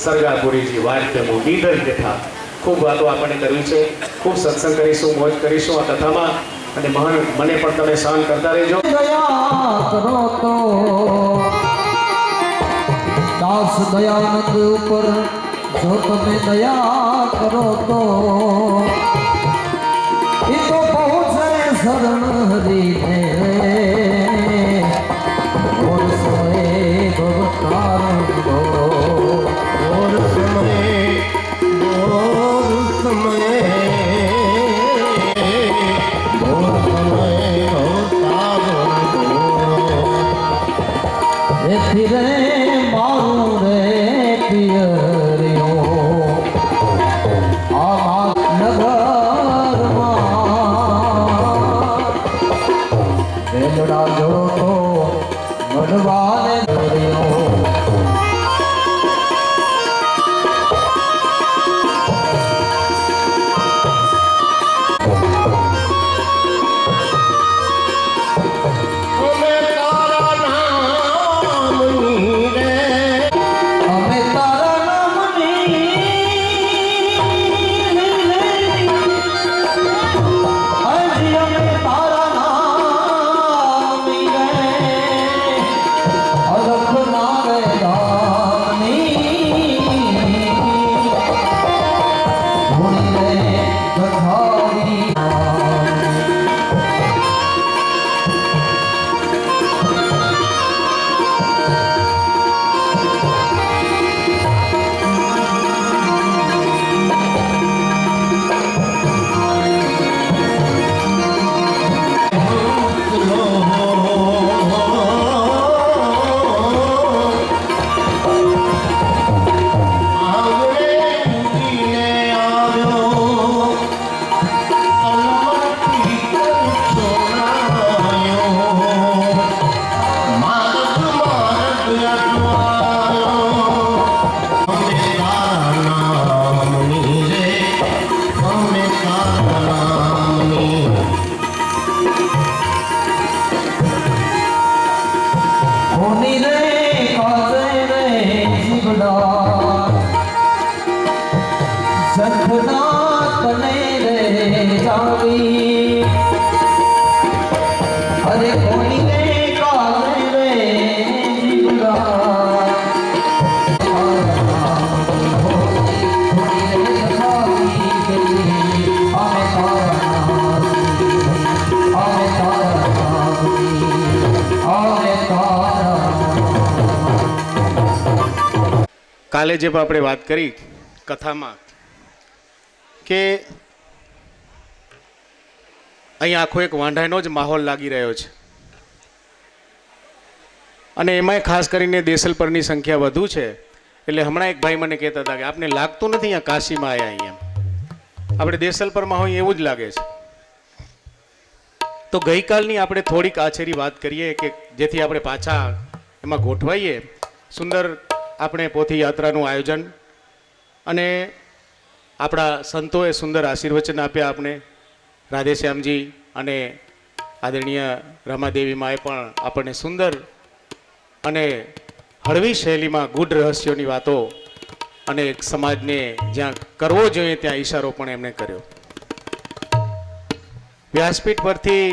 સરગાપુરીજી વાદ્યમું નીડર કથા ખૂબ વાતો આપણને કરવી છે, ખૂબ સત્સંગ કરીશું, મોજ કરીશું આ કથામાં અને મને પણ તમે સહન કરતા રહેજો. દયા કરો તો દાસ દયાનંદ ઉપર જો તમે દયા કરો તો એ તો પહોંચે શરણ હરીને ઓર સમય ભવતારંગો ઓર સમય फिरे मारू रे पियरियो आमा नगर वेलड़ा जो तो मनवाने दरियो अरे कोनी ने काले रे जीवड़ा કાલે જે આપણે વાત કરી કથામાં કે અહીંયા આખો એક વાંઢાનો જ માહોલ લાગી રહ્યો છે અને એમાંય ખાસ કરીને દેસલપરની સંખ્યા વધુ છે. એટલે હમણાં એક ભાઈ મને કહેતા હતા કે આપને લાગતું નથી અહીંયા કાશીમાં આવ્યા, અહીંયા આપણે દેસલપરમાં હોય એવું જ લાગે છે. તો ગઈકાલની આપણે થોડીક આછેરી વાત કરીએ કે જેથી આપણે પાછા એમાં ગોઠવાઈએ. સુંદર આપણે પોથી યાત્રાનું આયોજન અને આપણા સંતોએ સુંદર આશીર્વચન આપ્યા આપણે. રાધેશ્યામજી અને આદરણીય રમાદેવી માએ પણ આપણને સુંદર અને હળવી શૈલીમાં ગૂઢ રહસ્યોની વાતો અને સમાજને જ્યાં કરવો જોઈએ ત્યાં ઈશારો પણ એમણે કર્યો. વ્યાસપીઠ પરથી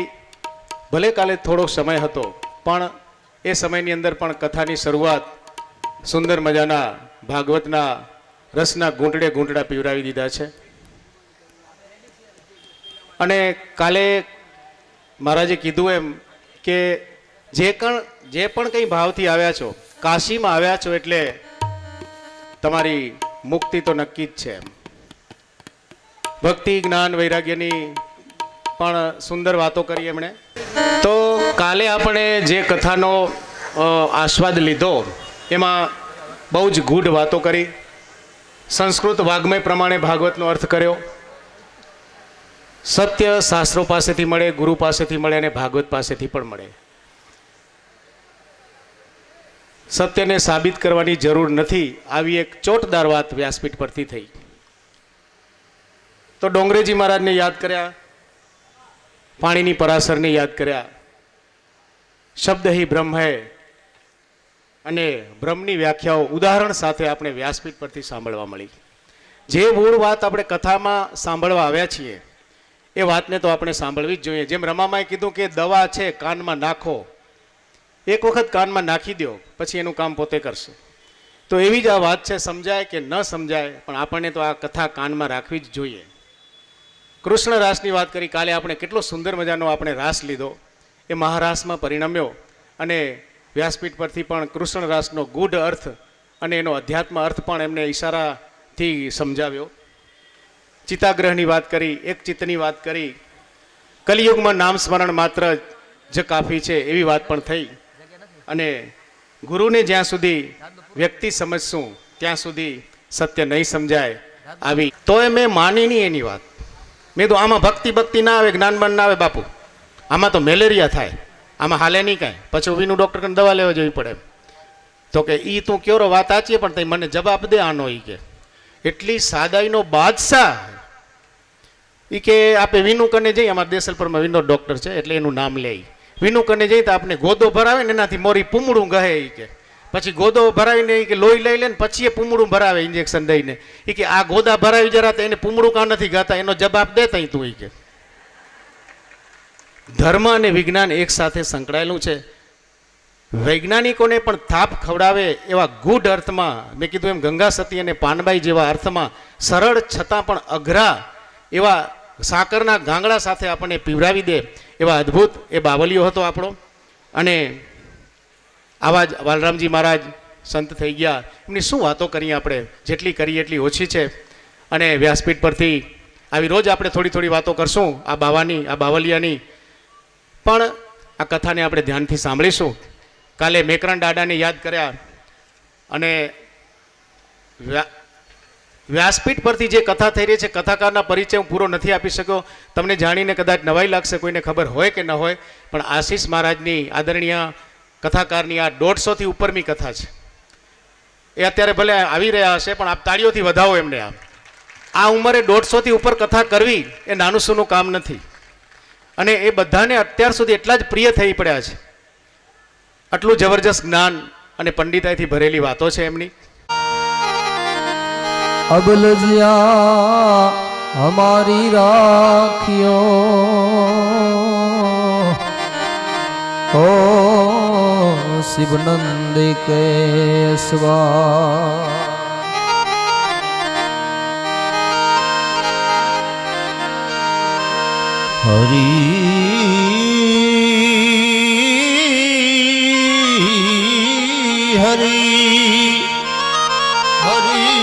ભલે કાલે થોડો સમય હતો, પણ એ સમયની અંદર પણ કથાની શરૂઆત સુંદર મજાના ભાગવતના રસના ઘૂંટડે ઘૂંટડા પીવરાવી દીધા છે. અને કાલે મહારાજે કીધું એમ કે જે પણ કંઈ ભાવથી આવ્યા છો, કાશીમાં આવ્યા છો એટલે તમારી મુક્તિ તો નક્કી જ છે. ભક્તિ, જ્ઞાન, વૈરાગ્યની પણ સુંદર વાતો કરી એમણે. તો કાલે આપણે જે કથાનો આસ્વાદ લીધો એમાં બહુ જ ગૂઢ વાતો કરી. સંસ્કૃત વાગ્મય પ્રમાણે ભાગવતનો અર્થ કર્યો. સત્ય શાસ્ત્રો પાસેથી મળે, ગુરુ પાસેથી મળે અને ભાગવત પાસેથી પણ મળે. સત્યને સાબિત કરવાની જરૂર નથી, આવી એક ચોટદાર વાત વ્યાસપીઠ પરથી થઈ. તો ડોંગરેજી મહારાજને યાદ કર્યા, પાણીની પરાશરને યાદ કર્યા. શબ્દ હિ બ્રહ્મ હૈ અને બ્રહ્મની વ્યાખ્યાઓ ઉદાહરણ સાથે આપણે વ્યાસપીઠ પરથી સાંભળવા મળી. જે મૂળ વાત આપણે કથામાં સાંભળવા આવ્યા છીએ એ વાતને તો આપણે સાંભળવી જ જોઈએ. જેમ રમામાએ કીધું કે દવા છે કાનમાં નાખો, એક વખત કાનમાં નાખી દો પછી એનું કામ પોતે કરશે. તો એવી જ આ વાત છે, સમજાય કે ન સમજાય પણ આપણને તો આ કથા કાનમાં રાખવી જ જોઈએ. કૃષ્ણ રાસની વાત કરી કાલે આપણે, કેટલો સુંદર મજાનો આપણે રાસ લીધો, એ મહારાસમાં પરિણમ્યો. અને વ્યાસપીઠ પરથી પણ કૃષ્ણ રાસનો ગૂઢ અર્થ અને એનો અધ્યાત્મ અર્થ પણ એમને ઈશારાથી સમજાવ્યો. ચિત્તાગ્રહની વાત કરી, એક ચિત્તની વાત કરી, કલિયુગમાં નામ સ્મરણ માત્ર જ કાફી છે એવી વાત પણ થઈ. અને ગુરુને જ્યાં સુધી વ્યક્તિ સમજશું ત્યાં સુધી સત્ય નહીં સમજાય આવી. તો એ મેં માની નહીં એની વાત. મેં તો આમાં ભક્તિ ના આવે, જ્ઞાનબાન ના આવે બાપુ, આમાં તો મેલેરિયા થાય, આમાં હાલે નહીં કાંઈ, પછી વીનું ડૉક્ટર કરીને દવા લેવા જવી પડે. તો કે ઈ તું ક્યોરો વાત સાચી પણ તઈ મને જવાબ દે આનો. ઈ કે એટલી સાદાઈનો બાદશાહ. ઈ કે આપણે વિનુ કને જઈએ, અમારા દેસલપરમાં વિનો ડૉક્ટર છે એટલે એનું નામ લે. વિનુ કને જઈએ તો આપણે ગોદો ભરાવે ને એનાથી મોરી પૂમડું ગહે. ઈ કે પછી ગોદો ભરાવીને ઈ કે લોહી લઈ લે ને પછી એ પૂમડું ભરાવે ઇન્જેક્શન દઈને. ઈ કે આ ગોદા ભરાવી જરા તો એને પૂમડું કાં નથી ગાતા, એનો જવાબ દે તઈ તું. ઈ કે ધર્મ અને વિજ્ઞાન એક સાથે સંકળાયેલું છે. વૈજ્ઞાનિકોને પણ થાપ ખવડાવે એવા ગૂઢ અર્થમાં, મેં કીધું એમ ગંગા સતી અને પાનબાઈ જેવા અર્થમાં સરળ છતાં પણ અઘરા એવા સાકરના ગાંગડા સાથે આપણને પીવડાવી દે એવા અદ્ભુત એ બાવલીઓ હતો આપણો. અને આવા જ વાલરામજી મહારાજ સંત થઈ ગયા, એમની શું વાતો કરીએ આપણે, જેટલી કરીએ એટલી ઓછી છે. અને વ્યાસપીઠ પરથી આવી રોજ આપણે થોડી થોડી વાતો કરશું આ બાવાની, આ બાવલિયાની. પણ આ કથાને આપણે ધ્યાનથી સાંભળીશું. કાલે મેકરણ દાદાને યાદ કર્યા અને વ્યાસપીઠ પરથી જે કથા થઈ રહી છે, કથાકારના પરિચય હું પૂરો નથી આપી શક્યો. તમને જાણીને કદાચ નવાઈ લાગશે, કોઈને ખબર હોય કે ન હોય, પણ આશીષ મહારાજની આદરણીય કથાકારની આ 150થી ઉપરની કથા છે. એ અત્યારે ભલે આવી રહ્યા હશે પણ આપ તાળીઓથી વધાવો એમને. આ ઉંમરે 150થી ઉપર કથા કરવી એ નાનું સૂનું કામ નથી. અને એ બધાને અત્યાર સુધી એટલા જ પ્રિય થઈ પડ્યા છે. આટલું જબરજસ્ત જ્ઞાન અને પંડિતાઈથી ભરેલી વાતો છે એમની. અબલજિયા હમારી રાખ્યો ઓ શિવનંદ કેશવા. હરી હરી હરી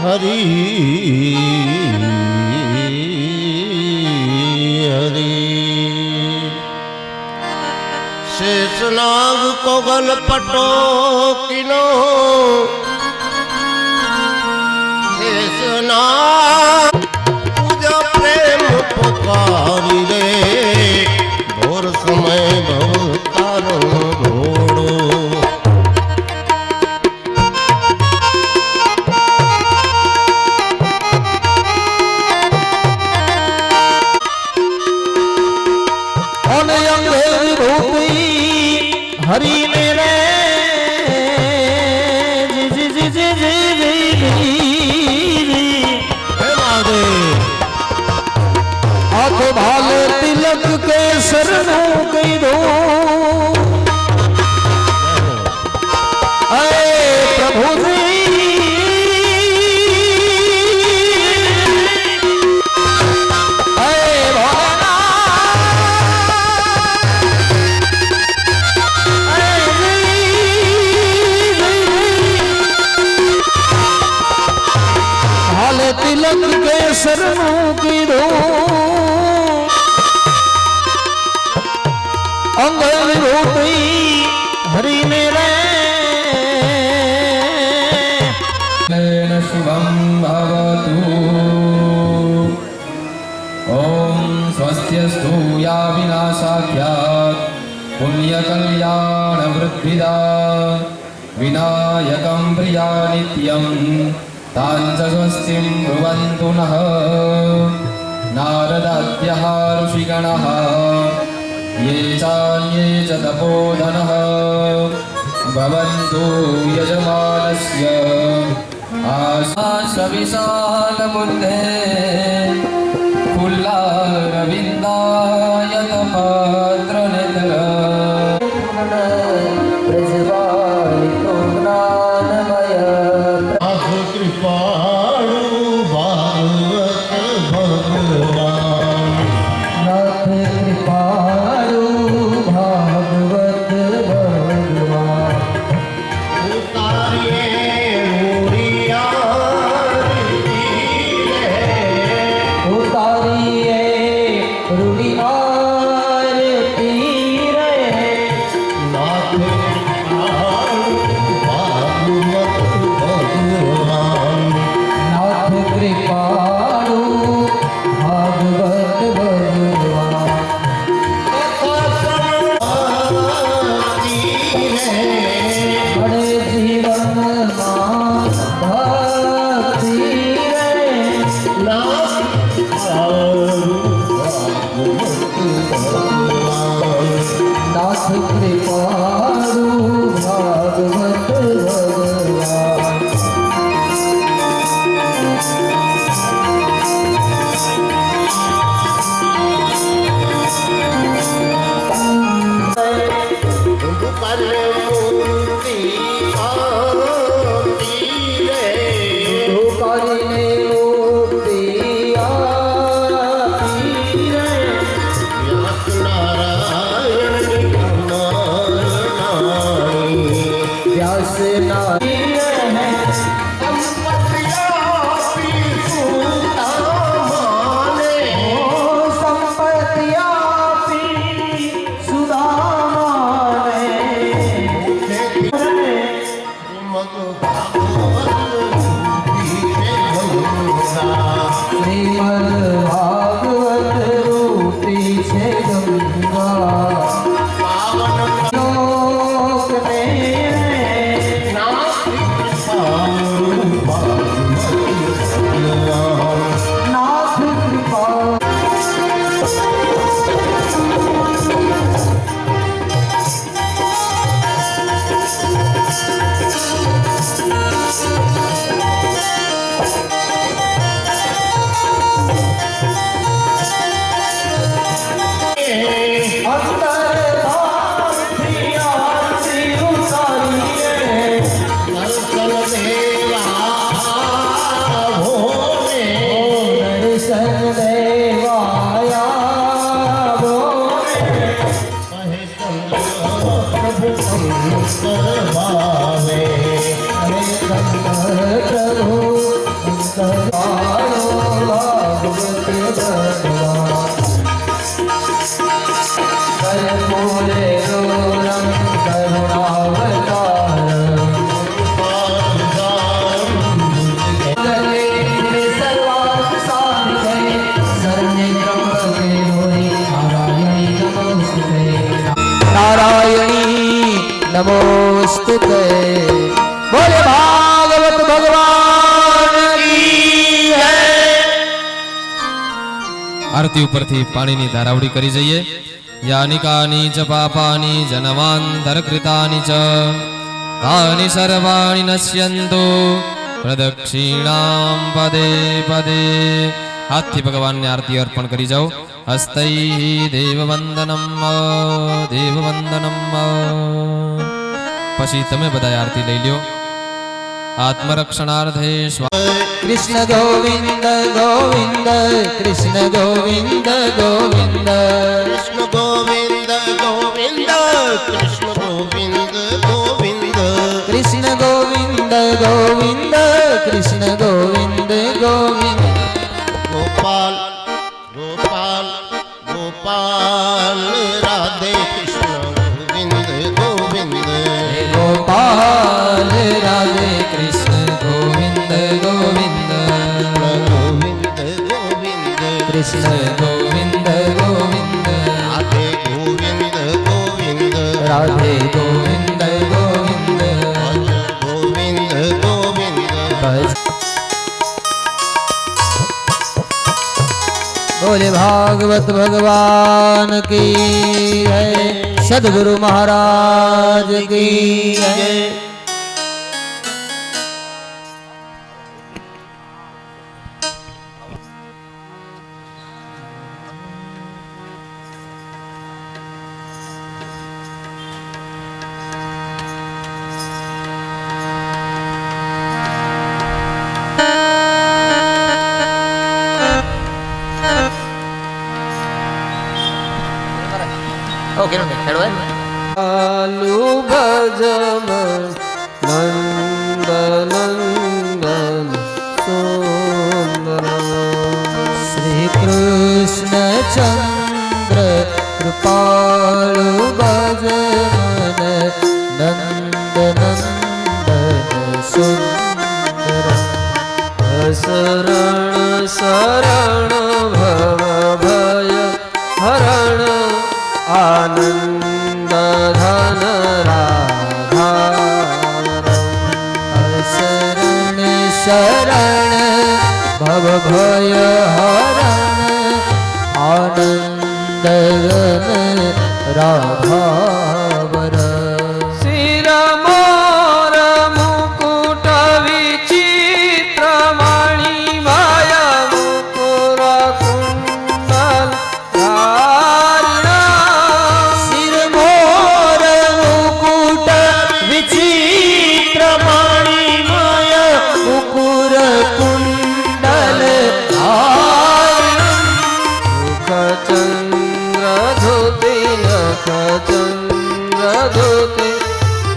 હરી હરી. શેષનાગ કોગલ પટો કિનો શેષનાગ પૂજા પ્રેમ પુકારી રે ઘોર સમય ભવ તારો ઘોડો. હરી મેરે જી જી જી જી જી જી શરણું કીધું અરે પ્રભુજી અરે હાલે તિલક કે શરણું કીધું અંગલ રૂપી હરિને રે શુભમ ભવતુ ઓમ સ્વસ્ત્યસ્તુ યા વિનાશાખ્યાત પુણ્યકલ્યાણ વૃદ્ધિદા વિનાયકં પ્રિયા નિત્યં તાંચ સ્વસ્તિં બ્રુવन्तु નઃ નારદાદ્યઃ ઋષિગણઃ ये चान्ये च तपोधनः भवन्तु यजमानस्य आशासविशालबुद्धे फुल्लारविन्दायतपात्रनेत्र પ્રજ્વાલિતો જ્ઞાનમય આપ કૃપાળુ ભાગવત ભગવાન નાથ કૃપાળુ ભાગવત ભગવાન ઉતારીએ ઉતારીએ રૂડી આરતી રે નાથ કૃપાળુ ભાગવત ભગવાન નાથ કૃપાળુ ભાગવત ભગવાન બડે જીવનમાં ભક્તિ રે નાથ કૃપાળુ ભાગવત ભગવાન કરીને મુક્તિ આપી રે વ્યાસ નારી રે સંપત્તિ આપી સુદામાને શ્રીમદ ભાગવત રૂપી છે ગંગા લોકને નાથ કૃપા અંતર ભાવથી આરતી ઉતારીએ દર્શન દેવાયા બોલે ભાવે હરે શંકર પ્રભુ અંતર ભાગવત ભગવાન કર્પૂરે ગૌરમ કરુણાવતારમ સર્વાર્થ સાધિકે શરણ્યે ત્રંબકે ગૌરી નારાયણી નમોસ્તુતે બોલે ભાગવત ભગવાન કી જય આરતી ઉપરથી પાણીની ધારાવડી કરી જઈએ યાનિકાની ચ પાપાની જનવાંતરકૃતાની ચ તાની સર્વાણિ નશ્યન્તુ પ્રદક્ષિણામ પદે પદે હાથથી ભગવાનને આરતી અર્પણ કરી જાઓ. હસ્તૈ દેવવંદનમ દેવવંદનમ. પછી તમે બધા આરતી લઈ લ્યો. આત્મરક્ષણાર્થે कृष्ण गोविंद गोविंद कृष्ण गोविंद गोविंद कृष्ण गोविंद गोविंद कृष्ण गोविंद गोविंद कृष्ण गोविंद गोविंद कृष्ण गोविंद गोविंद गोपाल गोपाल गोपाल राधे कृष्ण गोविंद गोविंद गोपाल राधे कृष्ण गोविंद गोविंद गोविंद गोविंद कृष्ण गोविंद गोविंद राधे गोविंद गोविंद राधे गोविंद गोविंद गोविंद गोविंद बस बोले भागवत भगवान की जय, सद्गुरु महाराज की जय। आलू भजम नंद नंदन सुंदर श्री कृष्ण चंद्र कृपालु भजन नंद नंदन सुंदर शरण शरण भव भय हरण आनंद धन राधा शरण शरण भव भय हरण आनंद धन राधा शिर मोर मुकुट विचित्र मणि माया मुकुर कुंडल शिर मोर मुकुट विचित्र मणि माया मुकुर कुंडल मुख चंद्र धोते नख चंद्र धोते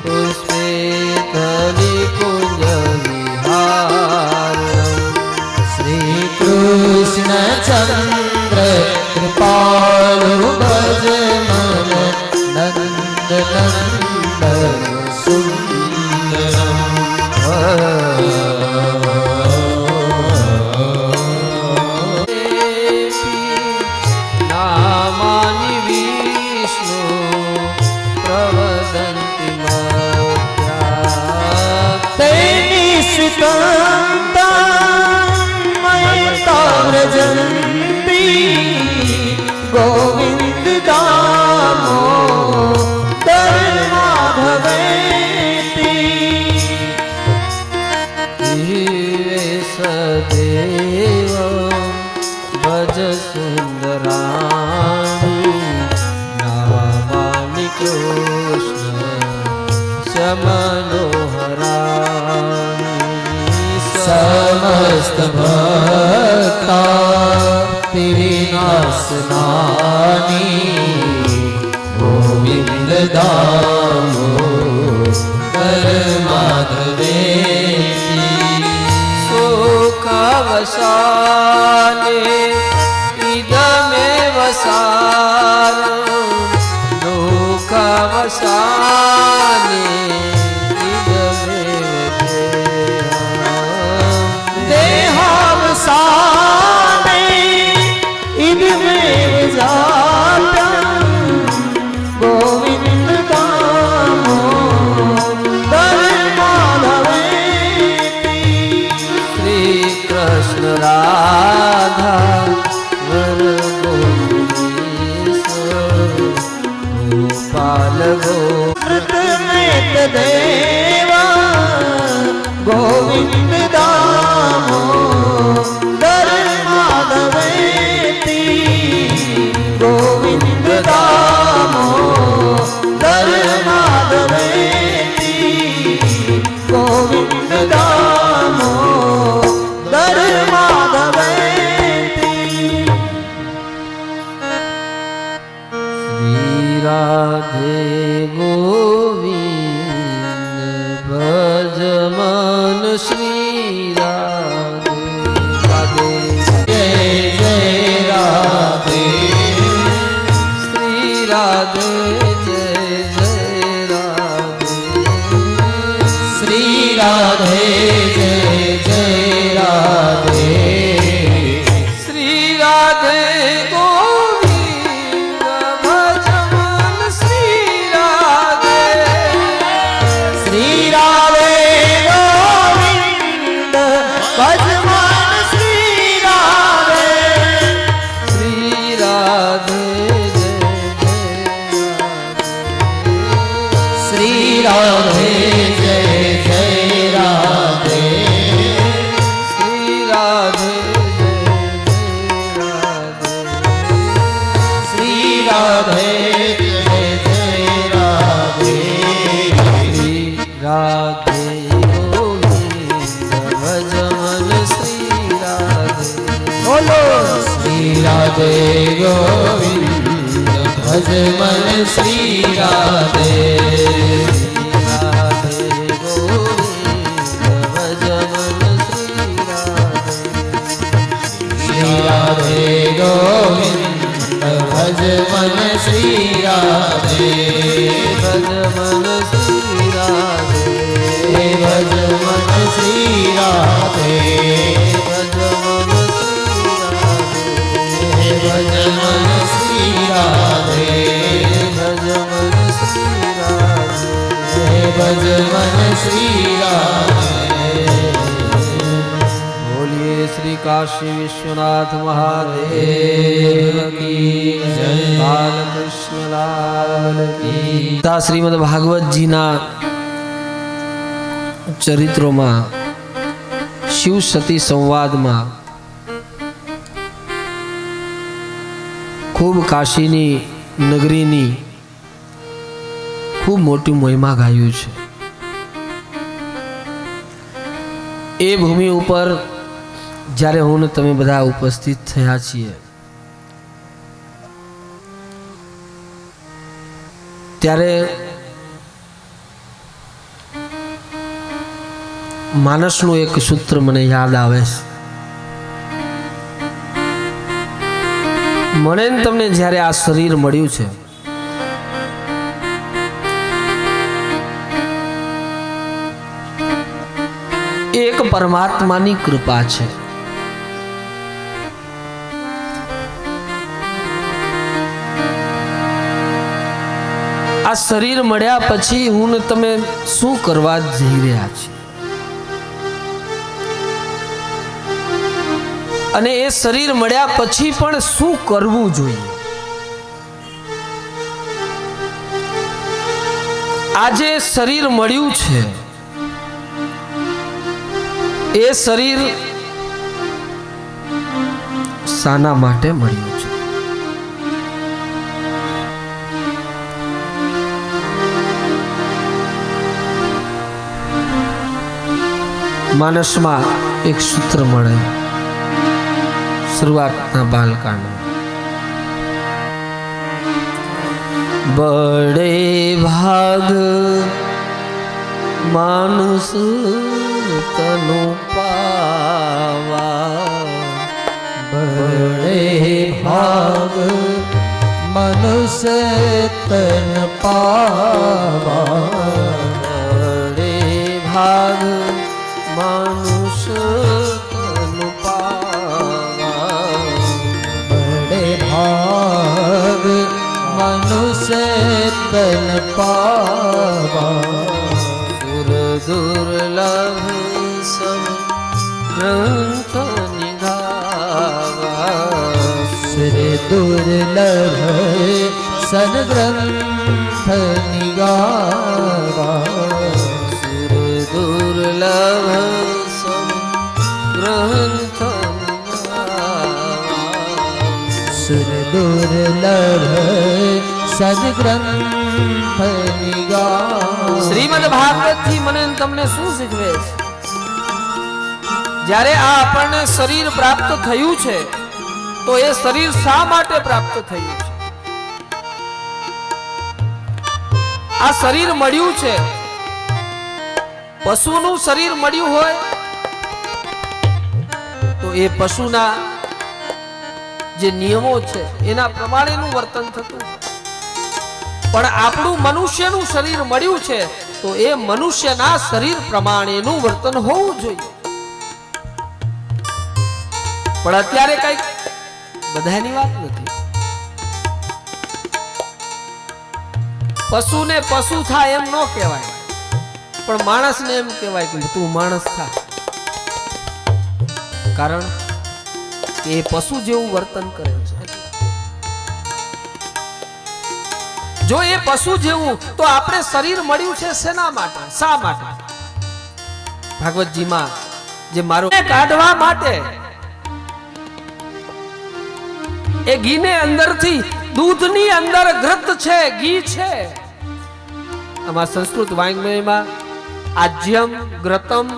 पुष्पेतली कुंज विहार श्री कृष्ण चंद्र कृपालु भज मन नंद नंदन नामानि विष्णु प्रवदन्ति मत्या व्रजन्ति गोविंद दामो माधवेति सदेव भज सुंदराणि नामानि कृष्ण समनोहराणि समस्त भक्ता विनाशनानि गोविंद दामोदर माधवेति सुखवसाने इदमेव सारं दुःखवसाने इदमेव देहावसाने इदमेव जातं गोविंद दामोदर माधवेति श्री कृष्ण राधा वर गोपाल गोमृत में देवा गोविंद दामोदर माधव બોલો શ્રી રાધે ગોવિંદ ભજ મન શ્રી રાધે રાધે ગોવિંદ ભજ મન શ્રી રાધે ગોવિંદ ભજ મન શ્રી રાધે ભજ મન શ્રી રાધે ભજ મન શ્રી રાધે ભજ મન શ્રી રાધે ભજ મન શ્રી રાધે ભજ મન શ્રી રાધે બોલીએ શ્રી કાશી વિશ્વનાથ મહાદેવ કી જય બાલકૃષ્ણ લાલ કી શ્રીમદ ભાગવતજીના ચરિત્રોમાં શિવ સતી સંવાદમાં ખૂબ કાશીની નગરીની ખૂબ મોટી મહિમા ગાયું છે. એ ભૂમિ ઉપર જ્યારે હું ને તમે બધા ઉપસ્થિત થયા છીએ ત્યારે માનસનું એક સૂત્ર મને યાદ આવે છે. મને ને તમને જ્યારે આ શરીર મળ્યું છે એ એક પરમાત્માની કૃપા છે. આ શરીર મળ્યા પછી હું ને તમે શું કરવા જઈ રહ્યા છીએ અને એ શરીર મળ્યા પછી પણ શું કરવું જોઈએ. આજે શરીર મળ્યું છે એ શરીર શાના માટે મળ્યું છે? માનસમાં એક સૂત્ર મળે શરૂઆતના બાલકાંડ. બડે ભાગ માનુષ તનુ પાવા બડે ભાગ મનુષ્ય તન પાવા બડે ભાગ મનુષ્ય તન પાવા બડે ભાગ મનુષ્ય તન પાવા दुर्लभ सब ग्रंथ निगावा श्री दुर्लभ सन ग्रंथ निगावा दुर्लभ सब ग्रंथ सुर दुर्लभ સદગ્રંથ નિગા. શ્રીમદ ભાગવત થી મને તમને શું શીખવે છે? જ્યારે આ આપણને શરીર પ્રાપ્ત થયું છે તો એ શરીર શા માટે પ્રાપ્ત થયું છે? આ શરીર મળ્યું છે, પશુનું શરીર મળ્યું હોય તો એ પશુના જે નિયમો છે એના પ્રમાણેનું વર્તન થતું. પણ આપણું મનુષ્યનું શરીર મળ્યું છે તો એ મનુષ્યના શરીર પ્રમાણેનું વર્તન હોવું જોઈએ. પણ અત્યારે કઈક બધાની વાત નથી. પશુને પશુ થાય એમ ન કહેવાય, પણ માણસને એમ કહેવાય કે તું માણસ થા. કારણ કે એ પશુ જેવું વર્તન કરે છે. જો એ પશુ જેવું તો આપણે શરીર મળ્યું છે શેના માટે, શા માટે? ભાગવતજીમાં જે મારું કાઢવા માટે એ ઘીને અંદરથી દૂધની અંદર ઘૃત છે, ઘી છે. આમાં સંસ્કૃત વાંગ્મયમાં આજ્યમ ઘૃતમ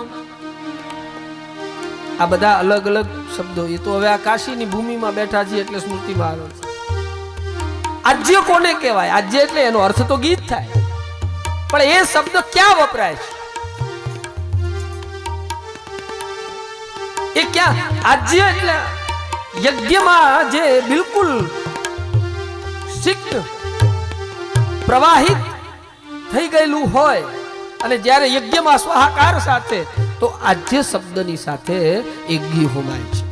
આ બધા અલગ અલગ શબ્દો, એ તો હવે આ કાશીની ભૂમિમાં બેઠા છીએ એટલે સ્મૃતિમાં આવે છે. આજ્ય કોને કહેવાય? આજ્ય એટલે એનો અર્થ તો ગીત થાય, પણ એ શબ્દ ક્યાં વપરાય છે? એ ક્યાં? આજ્ય એટલે યજ્ઞમાં જે બિલકુલ સિક્ત પ્રવાહિત થઈ ગયેલું હોય, અને જ્યારે યજ્ઞમાં સ્વાહાકાર સાથે, તો આજ્ય શબ્દની સાથે એક ઘી હોમાય છે.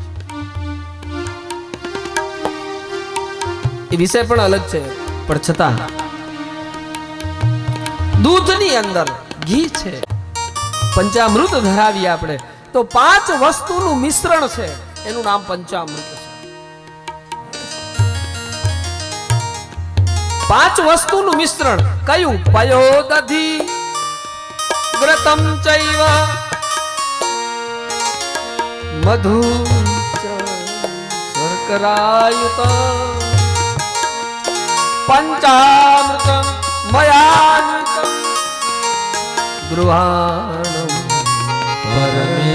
એ વિષય પણ અલગ છે, પણ છતાં દૂધની અંદર ઘી છે. પંચામૃત ધરાવીએ આપણે તો 5 વસ્તુનું મિશ્રણ છે, એનું નામ પંચામૃત છે. 5 વસ્તુનું મિશ્રણ કયું? પયો દધી વ્રતમ ચૈવ મધુ શર્કરાયુતમ પંચામૃતમ મયાન્વિતમ ગૃહાણમ પરમેશ્વર.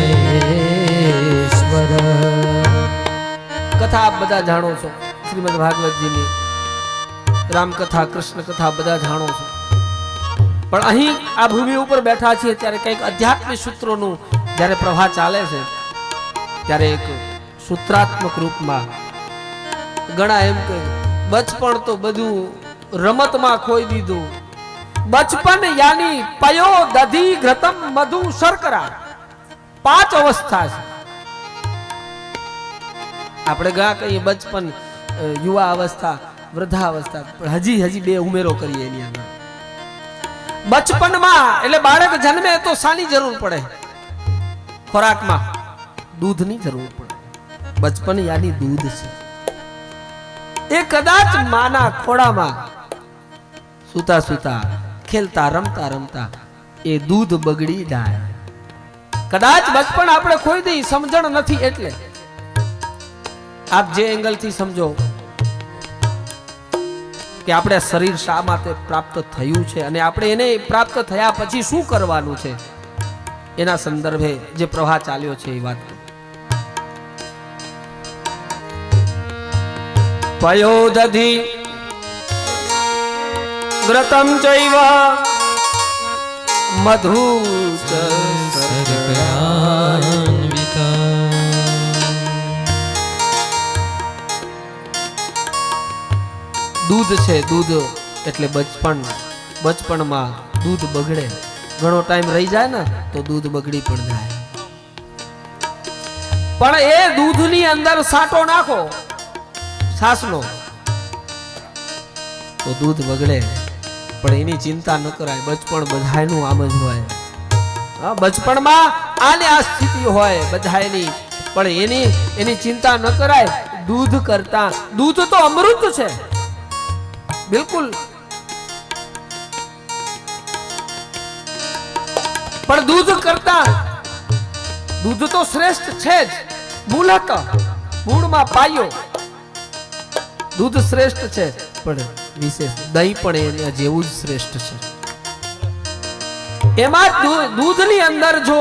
કથા આપ બધા જાણો છો, શ્રીમદ ભાગવતજીની રામકથા, કૃષ્ણ કથા બધા જાણો છો. પણ અહીં આ ભૂમિ ઉપર બેઠા છીએ ત્યારે કંઈક આધ્યાત્મિક સૂત્રોનું જ્યારે પ્રવાહ ચાલે છે, ત્યારે એક સૂત્રાત્મક રૂપમાં ઘણા એમ કે બચપણ તો બધું રમતમાં ખોઈ દીધું. બચપન યાની પયો દધી ઘૃતમ મધુ શર્કરા, 5 અવસ્થા છે. આપણે ગયા કહીએ બચપન, યુવા અવસ્થા, વૃદ્ધાવસ્થા, પણ હજી 2 ઉમેરો કરીએ એની અંદર. બચપનમાં એટલે બાળક જન્મે તો શાની જરૂર પડે? ખોરાકમાં દૂધની જરૂર પડે. બચપન યાની દૂધ છે. એ કદાચ માના ખોડામાં સૂતા સૂતા, ખેલતા રમતા રમતા એ દૂધ બગડી જાય. કદાચ બચપન આપણે ખોઈ દઈ, સમજણ નથી એટલે. આપ જે એંગલથી સમજો કે આપણે શરીર શા માટે પ્રાપ્ત થયું છે અને આપણે એને પ્રાપ્ત થયા પછી શું કરવાનું છે, એના સંદર્ભે જે પ્રવાહ ચાલ્યો છે એ વાત કરું. પયો દધી વ્રતમ ચૈવ મધુ ચ દૂધ છે. દૂધ એટલે બચપણમાં દૂધ બગડે, ઘણો ટાઈમ રહી જાય ને તો દૂધ બગડી પણ જાય. પણ એ દૂધની અંદર સાટો નાખો છાસનો તો દૂધ બગડે, પણ એની ચિંતા ન કરાય. બચપણ બધાયનું આમ જ હોય. બચપણમાં આને આ સ્થિતિ હોય બધાયની, પણ એની ચિંતા ન કરાય. દૂધ કરતા, દૂધ તો અમૃત છે બિલકુલ, પણ દૂધ કરતા દૂધ તો શ્રેષ્ઠ છે જ. મૂળત મૂળમાં પાયો દૂધ શ્રેષ્ઠ છે, પણ વિશેષ દહીં પણ એના જેવું જ શ્રેષ્ઠ છે. એમાં દૂધની અંદર જો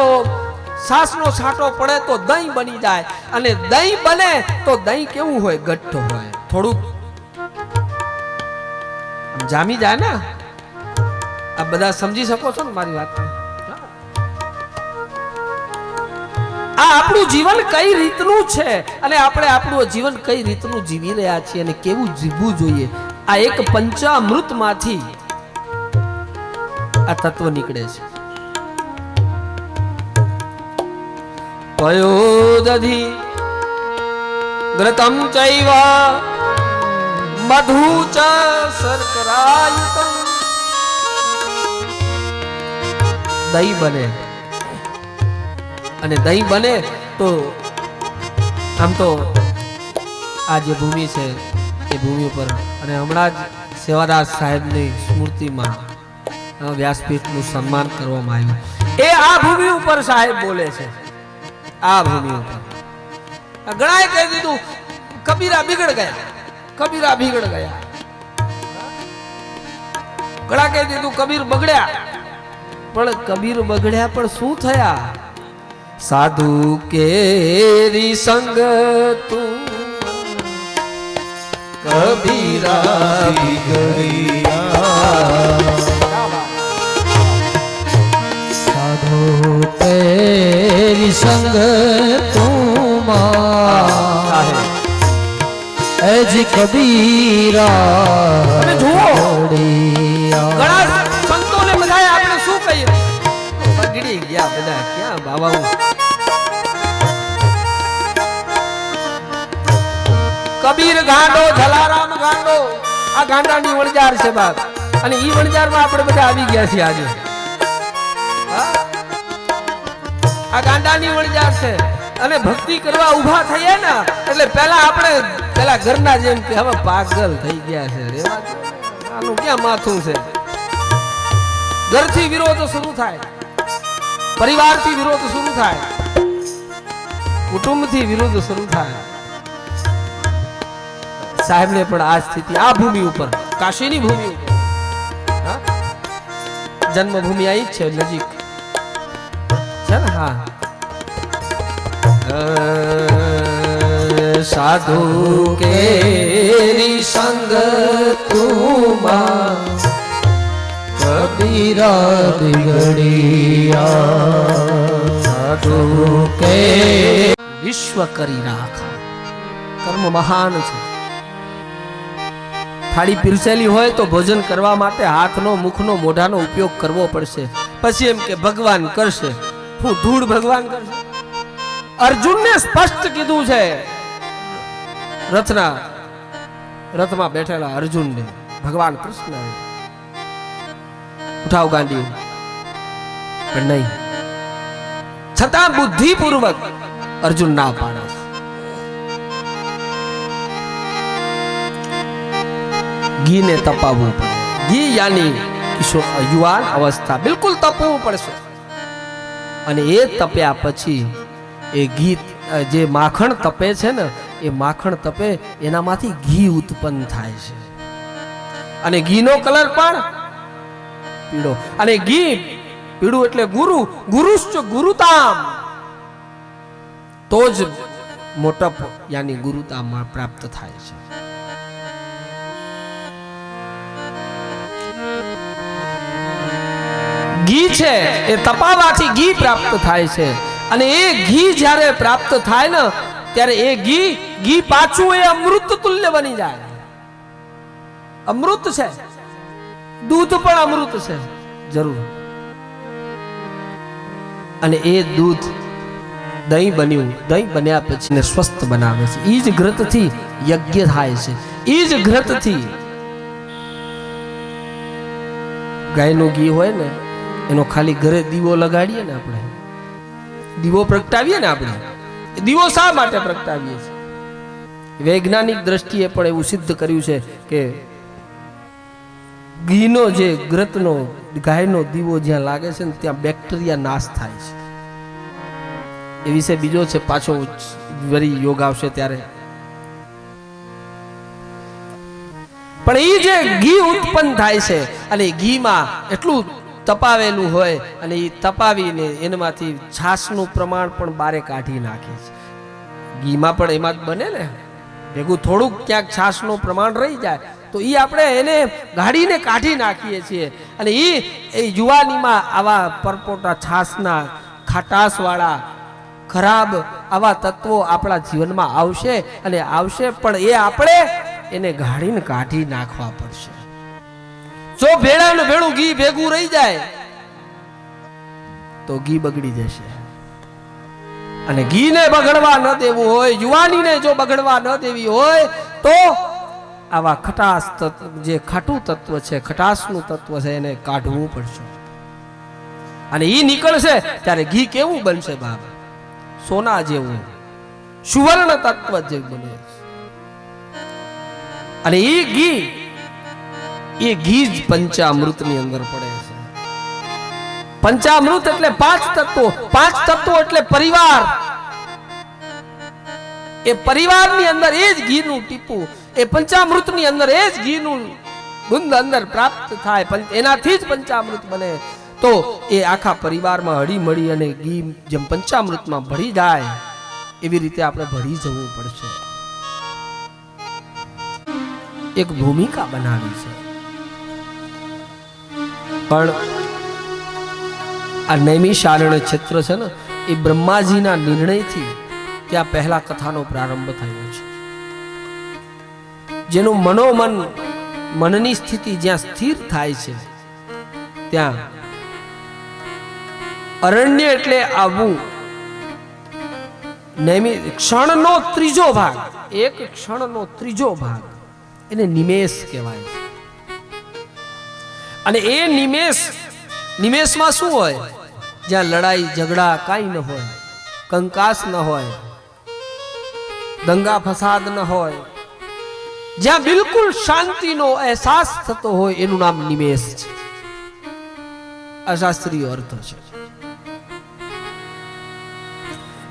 છાસનો છાંટો પડે તો દહીં બની જાય, અને દહીં બને તો દહીં કેવું હોય? ઘટ્ટ હોય, થોડુંક જામી જાય ને. આ બધા સમજી શકો છો ને મારી વાત? આ આપણું જીવન કઈ રીતનું છે અને આપણે આપણું જીવન કઈ રીતનું જીવી રહ્યા છીએ અને કેવું જીવવું જોઈએ, આ એક પંચામૃતમાંથી આ તત્વ નીકળે છે. પયો દધી ઘૃતમ ચૈવ મધુ ચ શર્કરાયુતમ. દહીં બને, અને દહીં બને તો આમ તો આ જે ભૂમિ છે એ ભૂમિ ઉપર, અને હમણાં જ સેવાદાસ સાહેબની સ્મૃતિમાં વ્યાસપીઠનું સન્માન કરવામાં આવ્યું. એ આ ભૂમિ ઉપર સાહેબ બોલે છે. આ ભૂમિ ઉપર ઘણાએ કહી દીધું કબીરા બિગડ ગયા, કબીરા બિગડ ગયા. ઘણા કહી દીધું કબીર બગડ્યા, પણ કબીર બગડ્યા પણ શું થયા? સાધુ કેરી સંગ તું કબીરા સાધુ તેરી સંગ તું એજ કબીરા. તમે જુઓ ઘણા સંતોને બધાએ આપણે શું કહીએ, બગડી ગયા બધા, ક્યાં બાબા. કબીર ગાંડો, જલારામ ગાંડો, આ ગાંડાની વણજાર છે બાપ. અને ઈ વણજારમાં આપણે બધા આવી ગયા છીએ આજે. આ ગાંડાની વણજાર છે. અને ભક્તિ કરવા ઊભા થઈએ ને એટલે પેલા આપણે પેલા ઘરના જેમ કે હવે પાગલ થઈ ગયા છે, રેવા દો, આનું ક્યાં માથું છે. ઘરથી વિરોધ શરૂ થાય, પરિવારથી વિરોધ શરૂ થાય, કુટુંબથી વિરોધ શરૂ થાય. સાહેબને પણ આ સ્થિતિ આ ભૂમિ ઉપર, કાશીની ભૂમિ ઉપર, જન્મભૂમિ આવી જ છે નજીક છે ને. હા, સાધુ કેરી સંગ તું કબીરા બિગડિયા. સાધુ કે વિશ્વ કરી રાખા. કર્મ મહાન છે. થાળી પીરસેલી હોય તો ભોજન કરવા માટે હાથનો, મુખનો, મોઢાનો ઉપયોગ કરવો પડશે. પછી એમ કે ભગવાન કરશે. હું ધૂળ ભગવાન કરશે? અર્જુનને સ્પષ્ટ કીધું છે, રથમાં બેઠેલા અર્જુનને ભગવાન કૃષ્ણ ઉઠાવ ગાંડી, પણ નહીં. છતાં બુદ્ધિપૂર્વક અર્જુન ના પાડે. ઘીને તપાવવું પડે. ઘી યાની કિશોર યુવાન અવસ્થા, બિલકુલ તપવું પડશે. અને એ તપ્યા પછી એ ઘી, જે માખણ તપે છે ને, એ માખણ તપે એનામાંથી ઘી ઉત્પન્ન થાય છે. અને ઘીનો કલર પણ પીળો. અને ઘી પીળું એટલે ગુરુ, ગુરુશ્ચ ગુરુતામ. તો જ મોટપ યાની ગુરુતામ પ્રાપ્ત થાય છે. ઘી છે એ તપાવાથી ઘી પ્રાપ્ત થાય છે. અને એ ઘી જ્યારે પ્રાપ્ત થાય ને ત્યારે એ ઘી પાછું એ અમૃત તુલ્ય બની જાય. અમૃત છે, દૂધ પણ અમૃત છે જરૂર. અને એ દૂધ દહીં બન્યું, દહીં બન્યા પછી સ્વસ્થ બનાવે છે. ઈ જ ઘૃતથી યજ્ઞ થાય છે. ઈ જ ઘૃતથી ગાયનું ઘી હોય ને, એનો ખાલી ઘરે દીવો લગાડીએ ને, આપણે દીવો પ્રગટાવીએ ને, આપણે દીવો શા માટે પ્રગટાવીએ છીએ? વૈજ્ઞાનિક દ્રષ્ટિએ પણ એવું સિદ્ધ કર્યું છે કે ઘીનો જે ઘૃતનો ગાયનો દીવો જ્યાં લાગે છે ને ત્યાં બેક્ટેરિયા નાશ થાય છે. એ વિશે બીજો છે, પાછો વરી યોગ આવશે ત્યારે. પણ એ જે ઘી ઉત્પન્ન થાય છે અને ઘીમાં એટલું તપાવેલું હોય અને એ તપાવીને એનામાંથી છાશનું પ્રમાણ પણ બારે કાઢી નાખે છે. ઘીમાં પણ એમાં જ બને ને, ભેગું થોડુંક ક્યાંક છાશનું પ્રમાણ રહી જાય તો એ આપણે એને ગાડીને કાઢી નાખીએ છીએ. અને એ યુવાનીમાં આવા પરપોટા છાશના ખાટાશવાળા ખરાબ આવા તત્વો આપણા જીવનમાં આવશે અને આવશે, પણ એ આપણે એને ગાડીને કાઢી નાખવા પડશે. જો ભેળાનું ભેળું ઘી ભેગું રહી જાય તો ઘી બગડી જશે. અને ઘીને બગડવા ન દેવું હોય, યુવાનીને જો બગડવા ન દેવી હોય તો આવા ખટાશ તત્વ, જે ખાટું તત્વ છે, ખટાશનું તત્વ છે, એને કાઢવું પડશે. અને ઈ નીકળશે ત્યારે ઘી કેવું બનશે બાપ? સોના જેવું, સુવર્ણ તત્વ જેવું બને. અને એ ઘી જ પંચામૃતની અંદર પડે છે. પંચામૃત એટલે 5 તત્વો. 5 તત્વો એટલે પરિવાર. એ પરિવારની અંદર એ જ ઘીનું ટીપું, એ પંચામૃતની અંદર એ જ ઘીનું બુંદ અંદર પ્રાપ્ત થાય, એનાથી જ પંચામૃત બને. તો તો એ આખા પરિવારમાં હળી મળી અને ઘી જેમ પંચામૃતમાં ભળી જાય એવી રીતે આપણે ભળી જવું પડશે. એક ભૂમિકા બનાવી છે. પણ આ નૈમિષારણ્ય ક્ષેત્ર છે ને એ બ્રહ્માજીના નિર્ણયથી ત્યાં પહેલા કથાનો પ્રારંભ થયો છે. જેનું મનોમન મનની સ્થિતિ જ્યાં સ્થિર થાય છે ત્યાં અરણ્ય એટલે આવવું. ક્ષણનો ત્રીજો ભાગ, એક ક્ષણનો ત્રીજો ભાગ એને નિમેષ કહેવાય છે. અને એ નિમેષમાં શું હોય? જ્યાં લડાઈ ઝઘડા કાંઈ ન હોય, કંકાસ ન હોય, દંગા ફસાદ ન હોય, જ્યાં બિલકુલ શાંતિનો અહેસાસ થતો હોય એનું નામ નિમેષ છે. અશાસ્ત્રીય અર્થ છે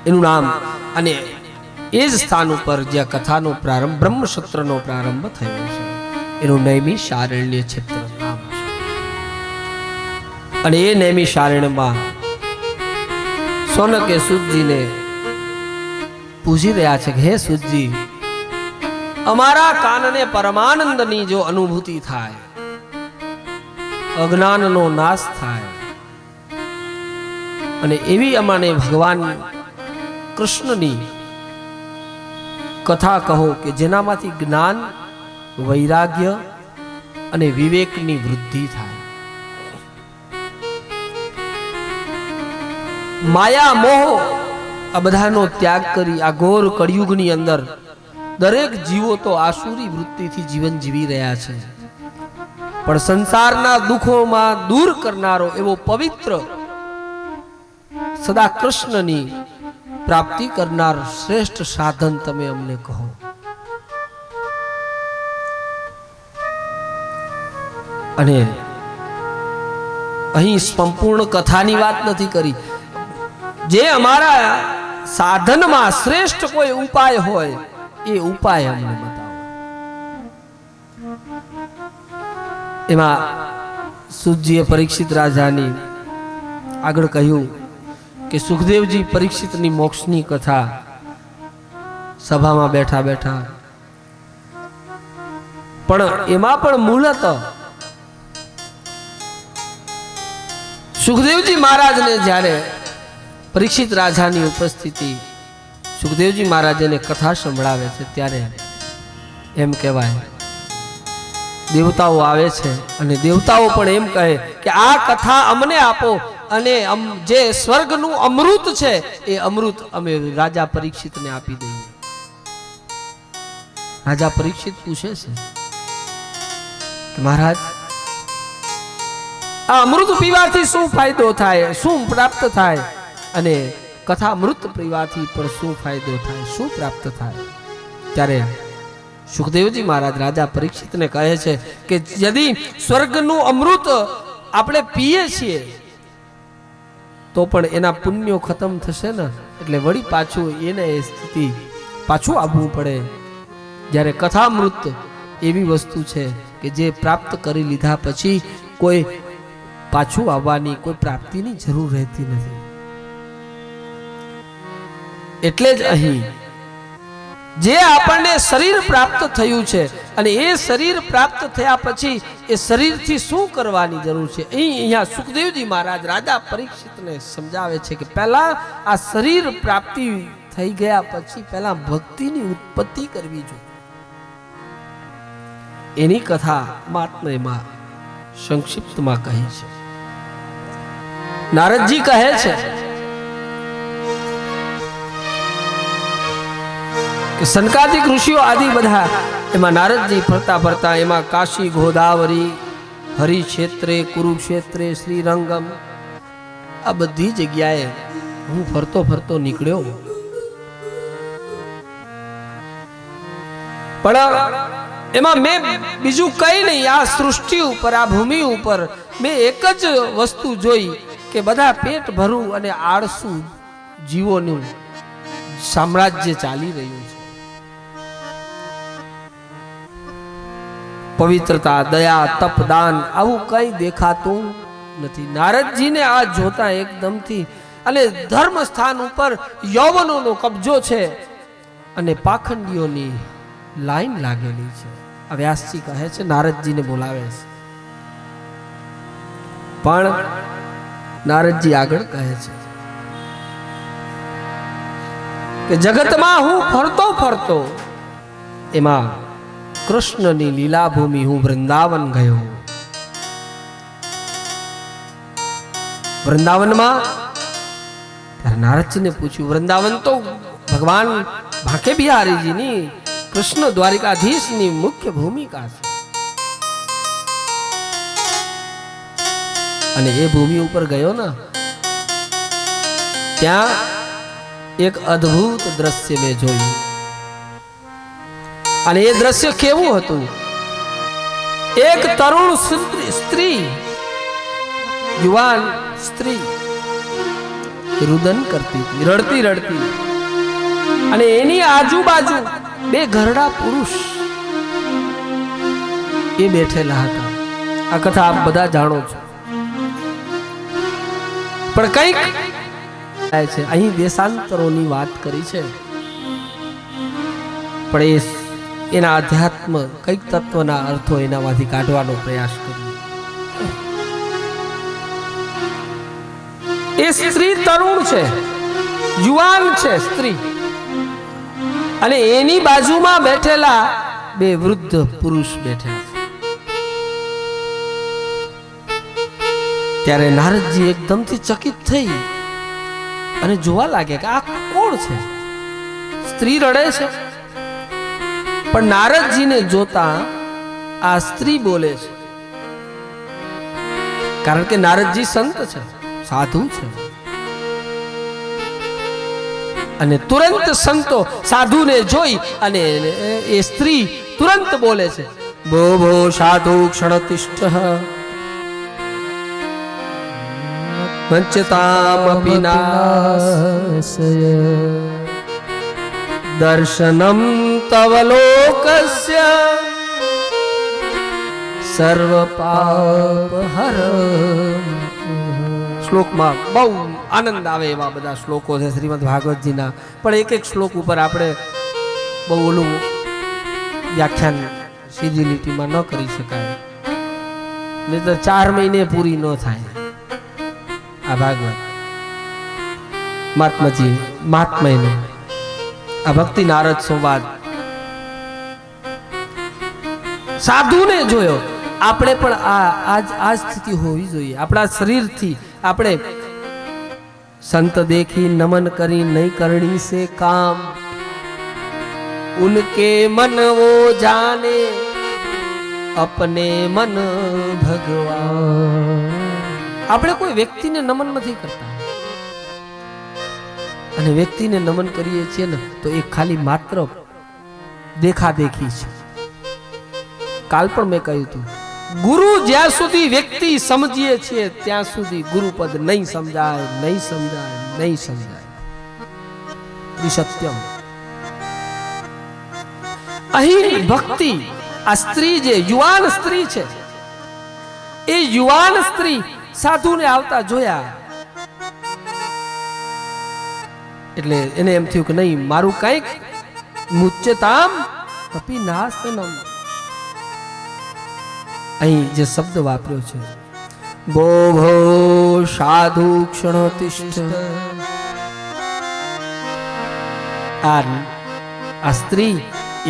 એનું નામ. અને એ જ સ્થાન ઉપર જ્યાં કથાનો પ્રારંભ બ્રહ્મસત્રનો પ્રારંભ થયો છે એનું નૈમિષારણ્ય ક્ષેત્ર નામ છે. અને એ નૈમિષારણ્યમાં સોનકે સૂતજીને પૂછી રહ્યા છે કે હે સૂતજી, અમારા કાનને પરમાનંદની જો અનુભૂતિ થાય, અજ્ઞાનનો નાશ થાય, અને એવી અમાને ભગવાન કૃષ્ણની કથા કહો કે જેનામાંથી જ્ઞાન, વૈરાગ્ય અને વિવેકની વૃદ્ધિ થાય. માયા મોહ આ બધાનો ત્યાગ કરી આ ઘોર કળિયુગની અંદર દરેક જીવો તો આસુરી વૃત્તિથી જીવન જીવી રહ્યા છે, પણ સંસારના દુઃખોમાં દૂર કરનારો એવો પવિત્ર સદા કૃષ્ણની પ્રાપ્તિ કરનાર શ્રેષ્ઠ સાધન તમે અમને કહો. અને અહીં સંપૂર્ણ કથાની વાત નથી કરી. જે અમારા સાધનમાં શ્રેષ્ઠ કોઈ ઉપાય હોય એ ઉપાય અમને બતાવો. એમાં સુતજીએ પરીક્ષિત રાજાની આગળ કહ્યું કે સુખદેવજી પરીક્ષિતની મોક્ષની કથા સભામાં બેઠા બેઠા, પણ એમાં પણ મૂળત સુખદેવજી મહારાજને જ્યારે પરીક્ષિત રાજાની ઉપસ્થિતિ સુખદેવજી મહારાજને કથા સંભળાવે છે ત્યારે એમ કહેવાય દેવતાઓ આવે છે અને દેવતાઓ પણ એમ કહે કે આ કથા અમને આપો અને જે સ્વર્ગનું અમૃત છે એ અમૃત અમે રાજા પરીક્ષિતને આપી દઈએ. રાજા પરીક્ષિત પૂછે છે કે મહારાજ, આ અમૃત પીવાથી શું ફાયદો થાય, શું પ્રાપ્ત થાય, અને કથા અમૃત પીવાથી પણ શું ફાયદો થાય, શું પ્રાપ્ત થાય? ત્યારે સુખદેવજી મહારાજ રાજા પરીક્ષિતને કહે છે કે यदि સ્વર્ગનું અમૃત આપણે પીએ છીએ તો પણ એના પુણ્યો ખતમ થશે ને, એટલે વળી પાછું એને એ સ્થિતિ પાછું આવવું પડે. જ્યારે કથામૃત એવી વસ્તુ છે કે જે પ્રાપ્ત કરી લીધા પછી કોઈ પાછું આવવાની, કોઈ પ્રાપ્તિની જરૂર રહેતી નથી. એટલે જ અહીં જે આપણને શરીર પ્રાપ્ત થયું છે અને એ શરીર પ્રાપ્ત થયા પછી એ શરીરથી શું કરવાની જરૂર છે, અહીંયા સુખદેવજી મહારાજ રાજા પરીક્ષિતને સમજાવે છે કે પહેલા આ શરીર પ્રાપ્તિ થઈ ગયા પછી પહેલા ભક્તિની ઉત્પત્તિ કરવી જોઈએ. એની કથા માત્ર એમાં સંક્ષિપ્તમાં કહી છે. નારદજી કહે છે કે સનકાદિક ઋષિઓ આદિ બધા એમાં નારદજી ફરતા ફરતા એમાં કાશી, ગોદાવરી, હરિક્ષેત્રે, કુરુક્ષેત્રે, શ્રીરંગમ આ બધી જગ્યાએ હું ફરતો ફરતો નીકળ્યો, પણ એમાં મેં બીજું કઈ નહીં, આ સૃષ્ટિ ઉપર, આ ભૂમિ ઉપર મેં એક જ વસ્તુ જોઈ કે બધા પેટ ભરું અને આળસુ જીવોનું સામ્રાજ્ય ચાલી રહ્યું છે. પવિત્રતા, દયા, તપ, દાન આવું કઈ દેખાતું નથી. નારદજીને આ જોતા એકદમથી અને ધર્મ સ્થાન ઉપર યૌવનોનો કબજો છે અને પાખંડીઓની લાઈન લાગેલી છે. આ વ્યાસજી કહે છે, નારદજીને બોલાવે છે. પણ નારદજી આગળ કહે છે કે જગતમાં હું ફરતો ફરતો એમાં કૃષ્ણની લીલા ભૂમિ હું વૃંદાવન ગયો. વૃંદાવનમાં ત્યારે નારદજીને પૂછ્યું, વૃંદાવન તો ભગવાન ભાંકે બિહારીજીની કૃષ્ણ દ્વારિકાધીશની મુખ્ય ભૂમિકા છે અને એ ભૂમિ ઉપર ગયો ને ત્યાં એક અદ્ભુત દ્રશ્ય મેં જોયું. અને એ દ્રશ્ય કેવું હતું? એક તરુણ સ્ત્રી, યુવાન સ્ત્રી રુદન કરતી હતી, રડતી રડતી, અને એની આજુબાજુ બે ઘરડા પુરુષ એ બેઠેલા હતા. આ કથા આપ બધા જાણો છો. પણ કંઈક છે, અહીં દેશાંતરોની વાત કરી છે, પણ એના અધ્યાત્મ કઈક તત્વના અર્થો એનામાંથી કાઢવાનો પ્રયાસ કર્યો. એ સ્ત્રી તરુણ છે, યુવાન છે સ્ત્રી, અને એની બાજુમાં બેઠેલા બે વૃદ્ધ પુરુષ બેઠેલા છે. ત્યારે નારદજી એકદમથી ચકિત થઈ અને જોવા લાગે કે આ કોણ છે? સ્ત્રી રડે છે, પણ નારદજીને જોતા આ સ્ત્રી બોલે છે. કારણ કે નારદજી સંત છે, સાધુ છે, અને તુરંત સંતો સાધુને જોઈ અને એ સ્ત્રી તુરંત બોલે છે, ભો ભો સાધુ ક્ષણતિષ્ઠ વંચતામપી નાશય દર્શનમ તવ લોકસ્ય સર્વ પાપ હર. શ્લોકમાં બહુ આનંદ આવે એવા બધા શ્લોકો છે શ્રીમદ ભાગવતજીના, પણ એક એક શ્લોક ઉપર આપણે બહુ ઓલું વ્યાખ્યાન સીધી લીટીમાં ન કરી શકાય, નહીં તો 4 મહિને પૂરી ન થાય. આ ભાગવત મહાત્માજી મહાત્માને આ ભક્તિ નારદ સંવાદ સાધુને જોયો. આપણે પણ આ સ્થિતિ હોવી જોઈએ. આપણા શરીરથી આપણે સંત દેખી નમન કરી નહીં કરણી સે કામ, ઉનકે મન વો જાને અપને મન ભગવાન. આપણે કોઈ વ્યક્તિને નમન નથી કરતા, અને વ્યક્તિને નમન કરીએ છીએ ને તો એ ખાલી માત્ર દેખાદેખી છે. કાલ પણ મેં કહ્યું હતું, ગુરુ જ્યાં સુધી વ્યક્તિ સમજીએ છીએ ત્યાં સુધી ગુરુપદ નહીં સમજાય, નહીં સમજાય, નહીં સમજાય. સત્યમ. અહીં ભક્તિ, આ સ્ત્રી જે યુવાન સ્ત્રી છે, એ યુવાન સ્ત્રી સાધુને આવતા જોયા એટલે એને એમ થયું કે નહીં, મારું કંઈક મુચ્યતામ અપી નાશનમ. અહીં જે શબ્દ વાપર્યો છે, ભો ભો સાધુ ક્ષણતિષ્ઠ. આ સ્ત્રી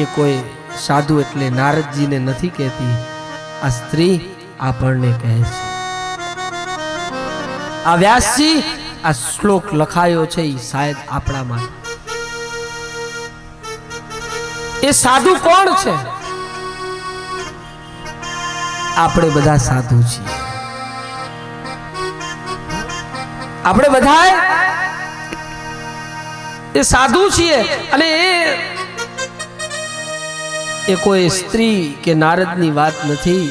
એ કોઈ સાધુ એટલે નારદજીને નથી કહેતી, આ સ્ત્રી આપણને કહે છે. આ વ્યાસજી આ શ્લોક લખાયો છે એ શાયદ આપણા માટે. એ સાધુ કોણ છે? આપણે બધા સાધુ છીએ. આપણે બધા એ સાધુ છીએ, અને એ કોઈ સ્ત્રી કે નારદની વાત નથી.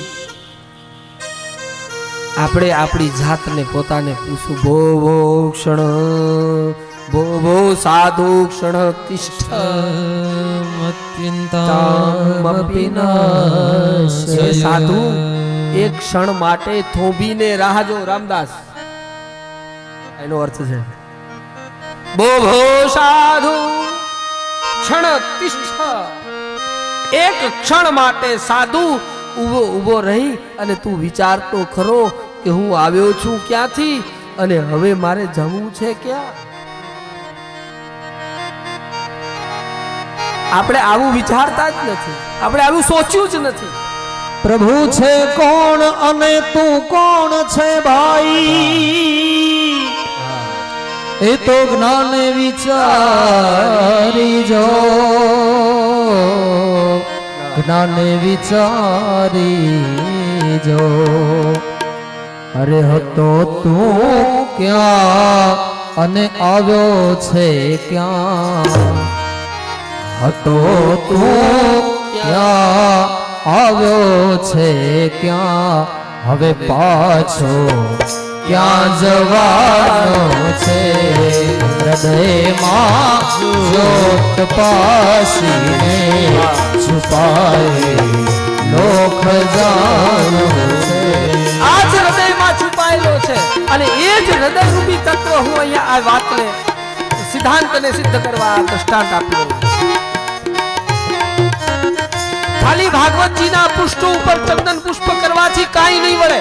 આપણે આપણી જાતને પોતાને પૂછવું, ભો ભો ક્ષણ, ભો ભો સાધુ ક્ષણ તિષ્ઠ સાધુ એક ક્ષણ માટે થોભીને રાહ જો. રામદાસ એનો અર્થ છે બો ભો સાધુ ક્ષણ તિષ્ઠ. એક ક્ષણ માટે સાધુ ઊભો ઊભો રહી અને તું વિચાર તો ખરો કે હું આવ્યો છું ક્યાંથી અને હવે મારે જવું છે ક્યાં. આપણે આવું વિચારતા જ નથી, આપણે આવું સોચ્યું જ નથી. પ્રભુ છે કોણ અને તું કોણ છે ભાઈ, એ તો જ્ઞાન વિચારી જો, જ્ઞાન વિચારી જો. અરે હતો તું ક્યાં અને આવ્યો છે ક્યાં, હતો તું ક્યાં આવ્યો છે ક્યાં, હવે પાછો ક્યાં જવાનો છે. હૃદયમાં જ્યોત પાસીને છુપાય લોક જાણો છે. આ જ હૃદયમાં છુપાયેલો છે અને એ જ હૃદયરૂપી તત્વ હું અહીંયા આ વાતને સિદ્ધાંતને સિદ્ધ કરવા આ દ્રષ્ટાંત આપ્યો. ખાલી ભાગવતજીના પૃષ્ઠ ઉપર ચંદન પુષ્પ કરવાથી કાંઈ નહીં વળે.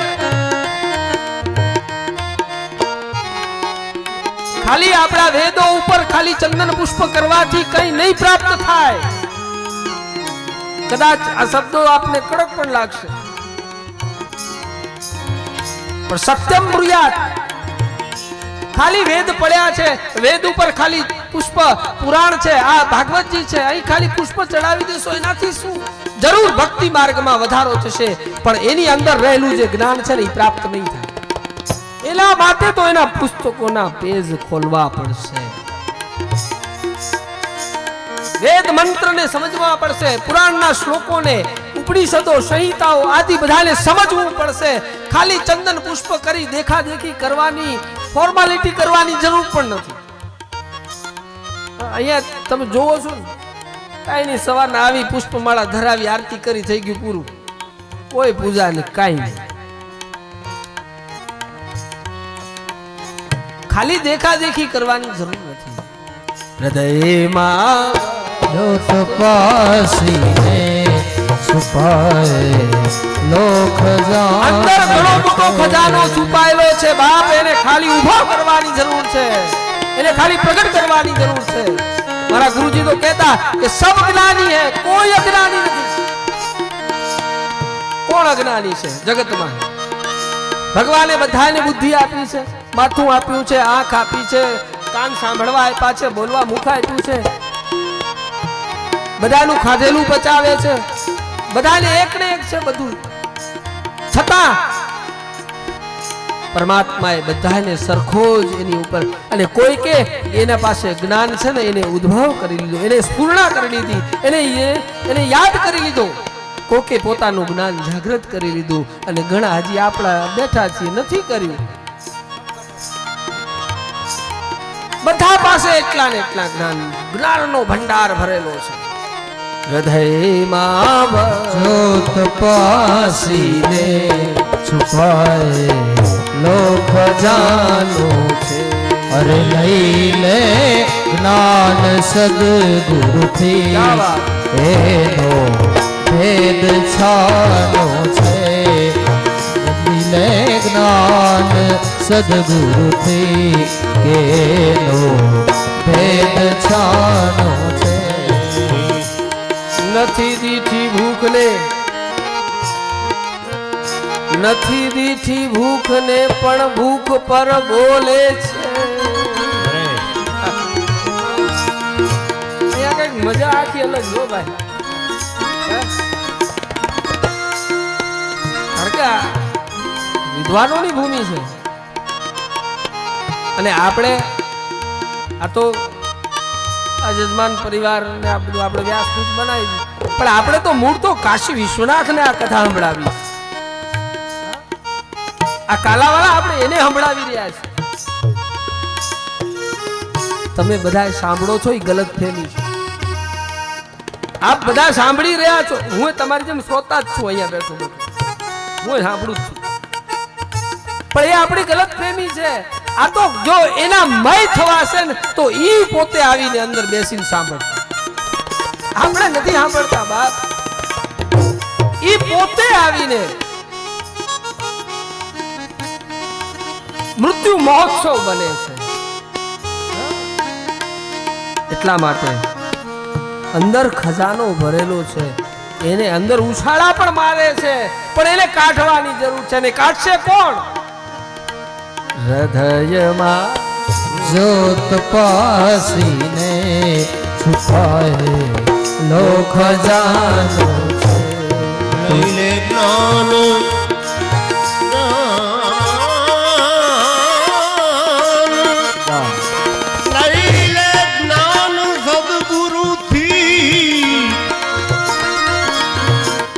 ખાલી આપણા વેદો ઉપર ખાલી ચંદન પુષ્પ કરવાથી કંઈ નહીં પ્રાપ્ત થાય. કદાચ આ શબ્દો આપને કડક પણ લાગશે પણ સત્યમ બ્રુયાત. ખાલી વેદ પડ્યા છે, વેદ ઉપર ખાલી પુષ્પ, પુરાણ છે, આ ભાગવતજી છે, અહીં ખાલી પુષ્પ ચડાવી દેશો એનાથી શું? જરૂર ભક્તિ માર્ગમાં વધારો થશે પણ એની અંદર રહેલું જે જ્ઞાન છે ને એ પ્રાપ્ત નહીં થાય. એના માટે તો એના પુસ્તકોના પેજ ખોલવા પડશે, વેદ મંત્રને સમજવા પડશે, પુરાણના શ્લોકોને, ઉપનિષદો, સંહિતાઓ આદિ બધાને સમજવું પડશે. ખાલી ચંદન પુષ્પ કરી દેખાદેખી કરવાની, ફોર્માલિટી કરવાની જરૂર પણ નથી. અહીંયા તમે જોવો છો ને, કાંઈ નહીં, સવારના આવી પુષ્પમાળા ધરાવી આરતી કરી થઈ ગયું પૂરું, કોઈ પૂજા ને કાંઈ નહીં. ખાલી દેખાદેખી કરવાની જરૂર નથી. હૃદયમાં જ્યોત પાસીને છુપાય લોક અંદર ઘણો મોટો ખજાનો છુપાયેલો છે બાપ. એને ખાલી ઊભો કરવાની જરૂર છે, એને ખાલી પ્રગટ કરવાની જરૂર છે. મારા ગુરુજી તો કહેતા કે સબ જ્ઞાની હે, કોઈ અજ્ઞાની નથી. કોણ અજ્ઞાની છે જગતમાં? ભગવાને બધાને બુદ્ધિ આપી છે, માથું આપ્યું છે, આંખ આપી છે, કાન સાંભળવા આપ્યા છે, બોલવા મુખ આપ્યું છે, બધાનું ખાધેલું પચાવે છે, બધાને એક ને એક છે બધું. છતાં પરમાત્માએ બધાને સરખો જ એની ઉપર, અને કોઈ કે એના પાસે જ્ઞાન છે ને એને ઉદ્ભવ કરી લીધો, એને સ્ફૂર્ણા કરી લીધી, એને યાદ કરી લીધો. કોકે પોતાનું જ્ઞાન જાગૃત કરી લીધું અને ઘણા હજી આપણા બેઠા છીએ નથી કર્યું. બધા પાસે એટલા ને એટલા જ્ઞાનનો ભંડાર ભરેલો છે. હૃદયમાં જ્યોત પાસીને છુપાય લોક જાનો છે. અરે લઈ લે જ્ઞાન સદગુરુથી, એનો ભેદ છાનો છે. લઈ લે જ્ઞાન સદગુરુથી, કેનો ભેદ છાનો છે. નથી દીઠી ભૂખને, નથી દીઠી ભૂખને પણ ભૂખ પર બોલે છે. અહીંયા કઈક મજા આખી અલગ જો ભાઈ. વિદ્વાનોની ભૂમિ છે અને આપણે આ તો આ જજમાન પરિવાર ને આ બધું આપણે વ્યાસપીઠ બનાવી દીધું, પણ આપણે તો મૂળ તો કાશી વિશ્વનાથ ને આ કથા સંભળાવી. આ કાલાવાળા આપણે એને સંભળાવી રહ્યા છે. તમે બધા સાંભળો છો એ ગલત ફેમી છે. આપ બધા સાંભળી રહ્યા છો, હું તમારી જેમ શ્રોતા જ છું અહીંયા બેઠો. હું સાંભળું જ છું. પણ એ આપણી ગલત પ્રેમી છે. આ તો જો એના મય થવાશે ને તો ઈ પોતે આવીને અંદર બેસીને સાંભળશે. આપણે નથી સાંભળતા બાપ. ઈ પોતે આવીને મૃત્યુ મહોત્સવ બને છે. એટલા માટે અંદર ખજાનો ભરેલો છે, એને અંદર ઉછાળા પણ મારે છે, પણ એને કાઢવાની જરૂર છે. ને કાઢશે કોણ? હૃદયમાં જ્યોત પાસીને છુપાય લો ખજાનો છે. લઈ લે જ્ઞાન લઈ લે જ્ઞાન સદગુરુથી.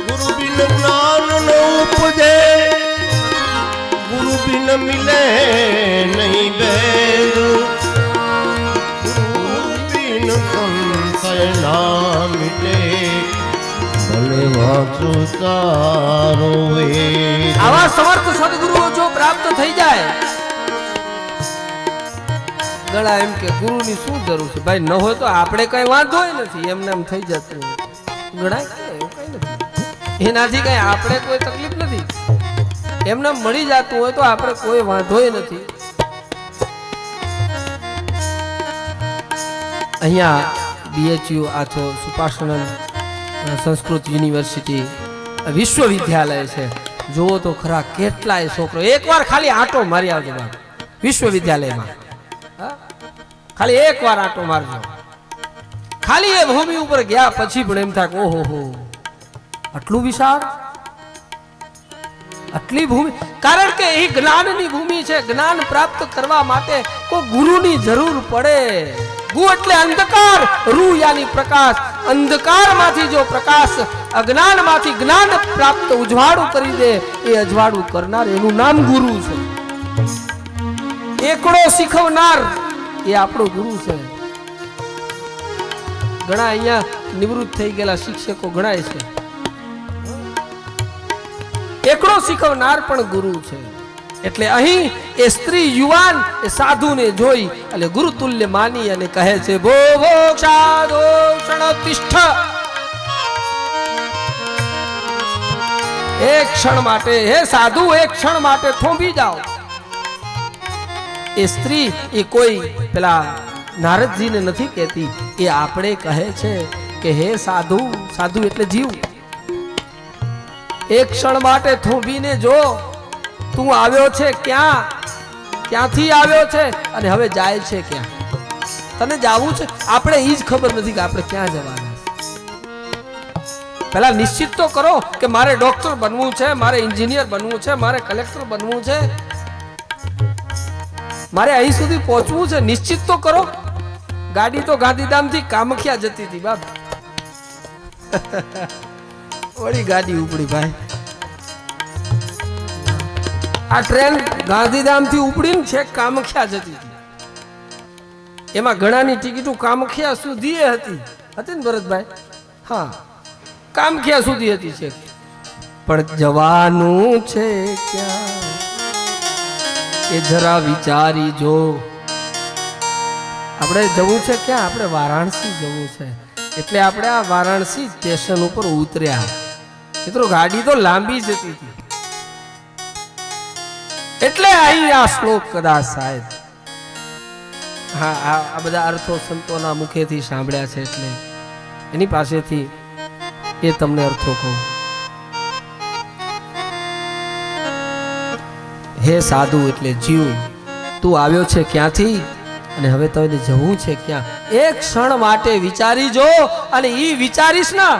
ગુરુ બિન જ્ઞાન ન ઉપજે, ગુરુ બિન મિલે નહીં બેન, ગુરુ બિન સંશય ના મિલે. ભલે વાંચો તારો વેદ. આવા સમર્થ સદગુરુઓ જો પ્રાપ્ત થઈ જાય, ગળા એમ કે ગુરુની શું જરૂર છે ભાઈ? ન હોય તો આપણે કઈ વાંધો નથી, એમને એમ થઈ જતું. ગળા એવું કઈ નથી, એનાથી કઈ આપણે કોઈ તકલીફ નથી. એમને મળી જતું હોય તો આપણે કોઈ વાંધો નથી. અહીંયા BHU આથો સુપાર્શ્વનંદ સંસ્કૃત યુનિવર્સિટી વિશ્વવિદ્યાલય છે. જુઓ તો ખરા કેટલાય છોકરો એકવાર ખાલી આંટો મારી આવજો બાપ વિશ્વવિદ્યાલયમાં. ખાલી એકવાર આંટો મારજો. ખાલી એ ભૂમિ ઉપર ગયા પછી પણ એમ થાય ઓહો હો આટલું વિશાળ, આટલી ભૂમિ. કારણ કે એ જ્ઞાનની ભૂમિ છે. જ્ઞાન પ્રાપ્ત કરવા માટે કોઈ ગુરુની જરૂર પડે. ગુ એટલે અંધકાર, રૂ યાની પ્રકાશ. અંધકારમાંથી જો પ્રકાશ, અજ્ઞાનમાંથી જ્ઞાન પ્રાપ્ત ઉજવાળું કરી દે, એ અજવાળું કરનાર એનું નામ ગુરુ છે. એકડો શીખવનાર એ આપણો ગુરુ છે. ઘણા અહીંયા નિવૃત્ત થઈ ગયેલા શિક્ષકો ગણાય છે. એકડો શીખવનાર પણ ગુરુ છે. એટલે અહીં એ સ્ત્રી યુવાન એ સાધુને જોઈ એટલે ગુરુ તુલ્ય માની અને કહે છે ભો ભો સાધુ ક્ષણોતિષ્ઠ. એક ક્ષણ માટે હે સાધુ, એક ક્ષણ માટે થોભી જાઓ. એ સ્ત્રી એ કોઈ પેલા નારદજીને નથી કહેતી, એ આપણે કહે છે કે હે સાધુ. સાધુ એટલે જીવ. એક ક્ષણ માટે થોભીને જો તું આવ્યો છે ક્યાં, ક્યાંથી આવ્યો છે અને હવે જાય છે ક્યાં. તને જાવું છે? આપણે ઈ જ ખબર નથી કે આપણે ક્યાં જવાના. પહેલા નિશ્ચિત તો કરો કે મારે ડોક્ટર બનવું છે, મારે એન્જિનિયર બનવું છે, મારે કલેક્ટર બનવું છે, મારે અહીં સુધી પહોંચવું છે. નિશ્ચિત તો કરો. ગાડી તો ગાંધીધામથી કામખ્યા જતી હતી બાપ. વળી ગાડી ઉપડી ભાઈ. આ ટ્રેન ગાંધીધામથી ઉપડીને છેક કામખ્યા જતી હતી. એમાં ઘણાની ટિકિટો કામખ્યા સુધી હતી ને ભરતભાઈ? હા, કામખ્યા સુધી હતી છે. પણ જવાનું છે ક્યાં એ જરા વિચારી જો. આપણે જવું છે ક્યાં? આપણે વારાણસી જવું છે. એટલે આપણે આ વારાણસી સ્ટેશન ઉપર ઉતર્યા. મિત્રો ગાડી તો લાંબી જતી હતી. એટલે અહીં આ શ્લોક કદાચ સાહેબ હા આ બધા અર્થો સંતોના મુખેથી સાંભળ્યા છે, એટલે એની પાસેથી એ તમને અર્થો કહું. હે સાધુ એટલે જીવ, તું આવ્યો છે ક્યાંથી અને હવે તને જવું છે ક્યાં? એક ક્ષણ માટે વિચારી જો, અને ઈ વિચારીશ ના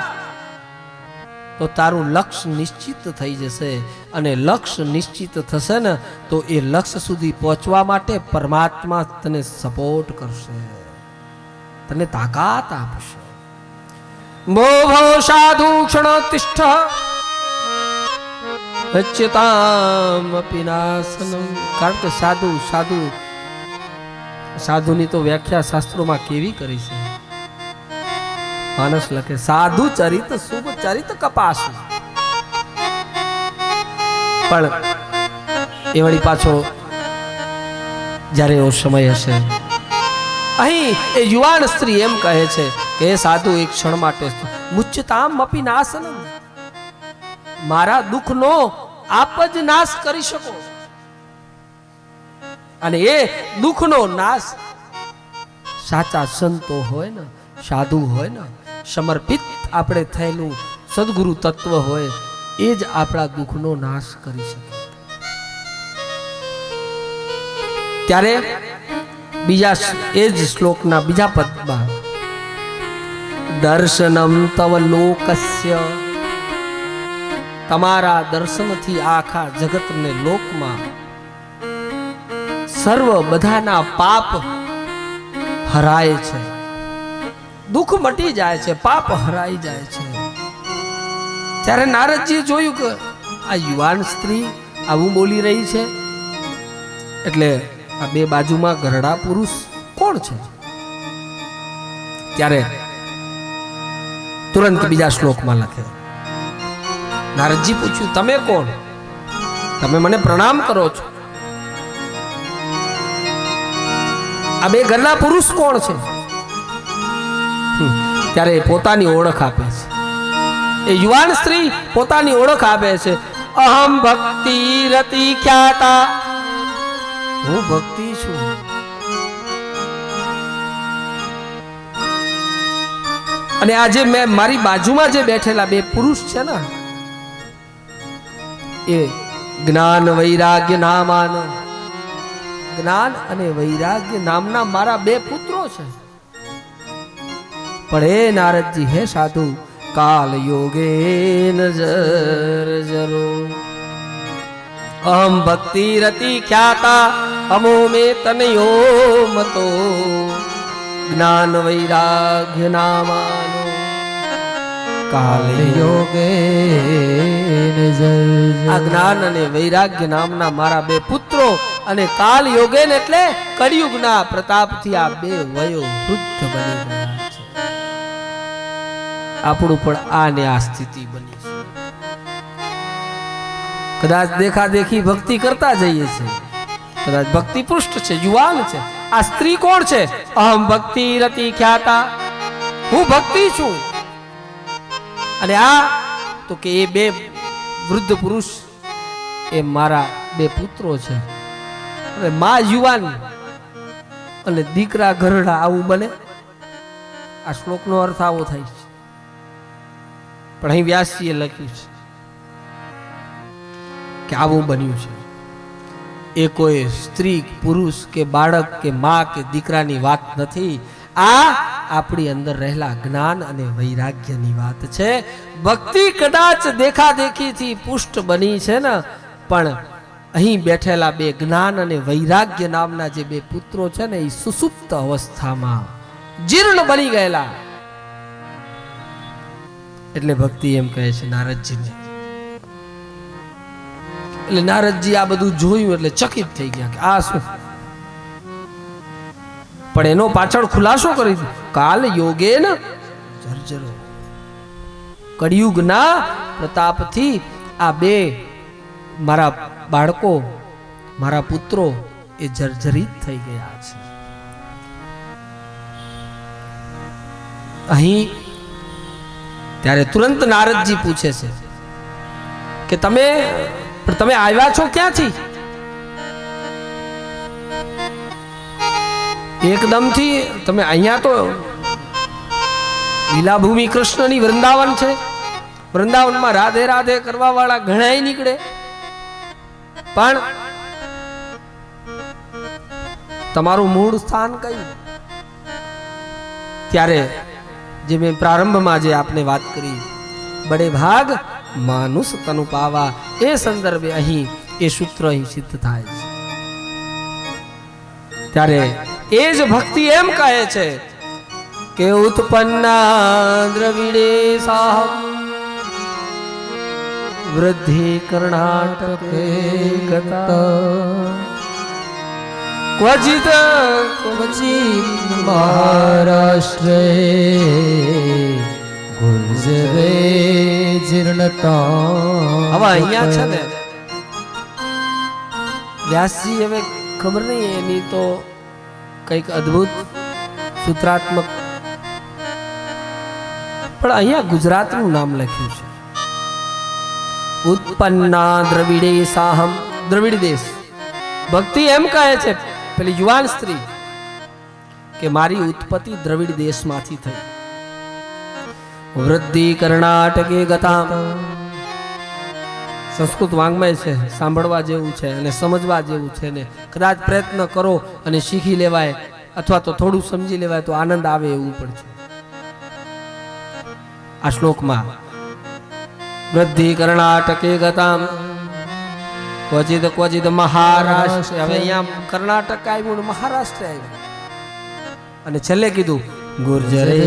તો તારું લક્ષ્ય નિશ્ચિત થઈ જશે. અને લક્ષ્ય નિશ્ચિત થશે ને તો એ લક્ષ્ય સુધી પહોંચવા માટે પરમાત્મા તને સપોર્ટ કરશે, તને તાકાત આપશે. ભો ભો સાધુ ક્ષણોતિષ્ઠ અચ્યુતામ પિનાસનમ. કારણ કે સાધુ સાધુ સાધુની તો વ્યાખ્યા શાસ્ત્રોમાં કેવી કરી છે. માનસ લખે સાધુ ચરિત શુભ ચરિત કપાસુ. પણ એ વળી પાછો જ્યારે એવો સમય હશે, અહીં એ યુવાન સ્ત્રી એમ કહે છે કે હે સાધુ, એક ક્ષણ માટે મુચ્યતામ અપી નાશનમ, મારા દુઃખનો આપ જ નાશ કરી શકો. અને એ દુઃખનો નાશ સાચા સંતો હોય ને, સાધુ હોય ને, સમર્પિત આપણે થયેલું સદગુરુ તત્વ હોય, એ જ આપણા દુઃખનો નાશ કરી શકે. ત્યારે બીજા એ જ શ્લોકના બીજા પદમાં દર્શનમ તવ લોકસ્ય, તમારા દર્શનથી આખા જગતને લોકમાં સર્વ બધાના પાપ હરાય છે, દુઃખ મટી જાય છે, પાપ હરાઈ જાય છે. ત્યારે નારદજીએ જોયું કે આ યુવાન સ્ત્રી આવું બોલી રહી છે, એટલે આ બે બાજુમાં ઘરડા પુરુષ કોણ છે? ત્યારે તુરંત બીજા શ્લોકમાં લખે, નારદજી પૂછ્યું, તમે કોણ? તમે મને પ્રણામ કરો છો? આ બે ઘરના પુરુષ કોણ છે? ત્યારે પોતાની ઓળખ આપે છે. એ યુવાન સ્ત્રી પોતાની ઓળખ આપે છે. અહમ ભક્તિ રતિ ખ્યાતા, હું ભક્તિ છું. અને આજે મેં મારી બાજુમાં જે બેઠેલા બે પુરુષ છે ને, એ જ્ઞાન વૈરાગ્ય નામાન, જ્ઞાન અને વૈરાગ્ય નામના મારા બે પુત્રો છે. પણ હે નારદજી, હે સાધુ, કાલ યોગે નજર જરો, અહમ ભક્તિ રતિ ખ્યાતા, અમો મે તનયો મતો, જ્ઞાન વૈરાગ્ય નામાનો, કાલ યોગે આ જ્ઞાન અને વૈરાગ્ય નામના મારા બે પુત્રો, અને કાલ યોગેન એટલે કળિયુગના પ્રતાપથી આ બે વયો વૃદ્ધ બની ગયા છે. આપણું પણ આ ને આ સ્થિતિ બની છે. કદાચ દેખા દેખી ભક્તિ કરતા જઈએ છે, કદાચ ભક્તિ પૃષ્ઠ છે, યુવાન છે. આ સ્ત્રી કોણ છે? અહમ ભક્તિ રતિ ખ્યાતા, હું ભક્તિ છું. અને આ તો કે એ બે વૃદ્ધ પુરુષ એ મારા બે પુત્રો છે. હવે માં યુવાન અને દીકરા ઘરડા, આવું બને? આ શ્લોકનો અર્થ આવો થાય છે. પણ અહીં વ્યાસજીએ લખ્યું છે કે આવું બન્યું છે. એ કોઈ સ્ત્રી, પુરુષ કે બાળક કે માં કે દીકરાની વાત નથી. આ આપણી અંદર રહેલા જ્ઞાન અને વૈરાગ્યની વાત છે. ભક્તિ કદાચ દેખા દેખીથી પુષ્ટ બની છે ને, પણ અહીં બેઠેલા બે જ્ઞાન અને વૈરાગ્ય નામના જે બે પુત્રો છે ને, એ સુસુપ્ત અવસ્થામાં જીર્ણ બની ગયેલા. એટલે ભક્તિ એમ કહે છે નારદજીને. એટલે નારદજી આ બધું જોયું એટલે ચકિત થઈ ગયા કે આ શું? પણ એનો પાછળ ખુલાસો કરી દીધો, કાલ યોગે ને જર્જરો, કળિયુગના પ્રતાપથી આ બે મારા બાળકો, મારા પુત્રો એ જર્જરિત થઈ ગયા છે. અહીં ત્યારે તુરંત નારદજી પૂછે છે કે તમે આવ્યા છો ક્યાંથી? એકદમથી તમે અહીંયા તો લીલાભૂમિ કૃષ્ણની વૃંદાવન છે, વૃંદાવનમાં રાધે રાધે કરવા વાળા ઘણાય નીકળે, પણ તમારું મૂળ સ્થાન કયું? ત્યારે જે મેં પ્રારંભમાં જે આપને વાત કરી, બડે ભાગ માનુષ તનુ પાવા, એ સંદર્ભે અહીં એ સૂત્ર અહીં સિદ્ધ થાય છે. ત્યારે એ જ ભક્તિ એમ કહે છે કે ઉત્પન્ના દ્રવિડે સાહમ વૃદ્ધિ કર્ણાટકે ગતા, ક્વચિત મહારાષ્ટ્રે ગુર્જરે જીર્ણતા. હવે અહીંયા છે ને વ્યાસજી હવે ખબર નહીં એની તો કંઈક અદ્ભુત સૂત્રાત્મક, પણ અહીંયા ગુજરાતનું નામ લખ્યું છે. ઉત્પન્ના દ્રવિડે સાહમ, દ્રવિડ દેશ. ભક્તિ એમ કહે છે પેલી યુવાન સ્ત્રી કે મારી ઉત્પત્તિ દ્રવિડ દેશમાંથી થઈ. વૃદ્ધિ કર્ણાટકે ગતામ. સંસ્કૃત વાંગ્મય છે, સાંભળવા જેવું છે અને સમજવા જેવું છે ને કદાચ પ્રયત્ન કરો અને શીખી લેવાય અથવા તો થોડું સમજી લેવાય તો આનંદ આવે એવું પણ છે. આ શ્લોકમાં વૃદ્ધિ કર્ણાટકે ગતામ ક્વચિત ક્વચિત મહારાષ્ટ્ર. હવે અહીંયા કર્ણાટક આવ્યું ને મહારાષ્ટ્ર આવ્યું અને છેલ્લે કીધું ગુર્જરે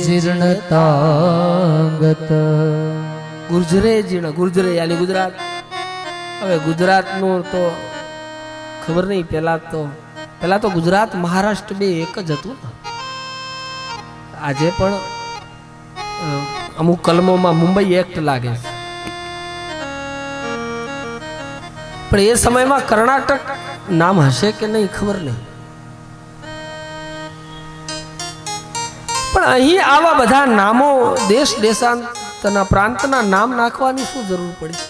જીર્ણતાંગત. ગુર્જરે જીર્ણ, ગુર્જરે યાની ગુજરાત. હવે ગુજરાતનું તો ખબર નહીં, પહેલા તો ગુજરાત મહારાષ્ટ્ર બે એક જ હતું ને. આજે પણ અમુક કલમોમાં મુંબઈ એક્ટ લાગે છે, પણ એ સમયમાં કર્ણાટક નામ હશે કે નહીં ખબર નહીં. પણ અહીં આવા બધા નામો દેશ દેશાંતરના પ્રાંતના નામ નાખવાની શું જરૂર પડી?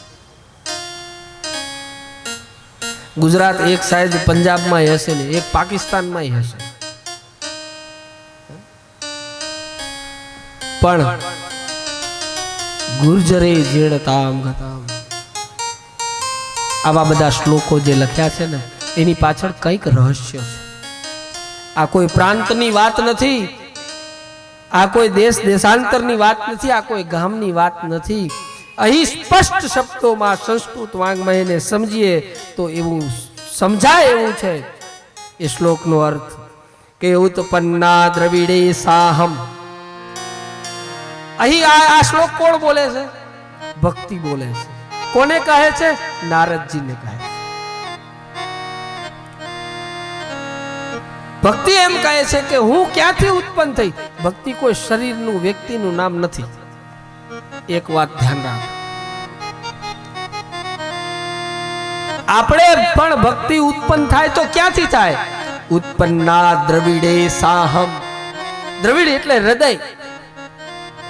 ગુજરાત એક સાઈડ પંજાબમાં હશે ને એક પાકિસ્તાનમાં હશે, પણ ગુર્જરે જીર્ણતામ ગતામ આવા બધા શ્લોકો જે લખ્યા છે ને એની પાછળ કંઈક રહસ્ય છે. આ કોઈ પ્રાંતની વાત નથી, આ કોઈ દેશ દેશાંતરની વાત નથી, આ કોઈ ગામની વાત નથી. અહીં સ્પષ્ટ શબ્દોમાં સંસ્કૃત વાંગ્મયને સમજીએ તો એવું સમજાય એવું છે એ શ્લોકનો અર્થ કે ઉત્પન્ના દ્રવિડે સાહમ. અહીં આ શ્લોક કોણ બોલે છે? ભક્તિ બોલે છે. કોને કહે છે? નારદજીને કહે છે. ભક્તિ એમ કહે છે કે હું ક્યાંથી ઉત્પન્ન થઈ. ભક્તિ કોઈ શરીરનું વ્યક્તિનું નામ નથી. એક વાત ધ્યાન રાખો, આપણે પણ ભક્તિ ઉત્પન્ન થાય તો ક્યાંથી થાય? ઉત્પન્ના દ્રવિડે સાહમ. દ્રવિડ એટલે હૃદય.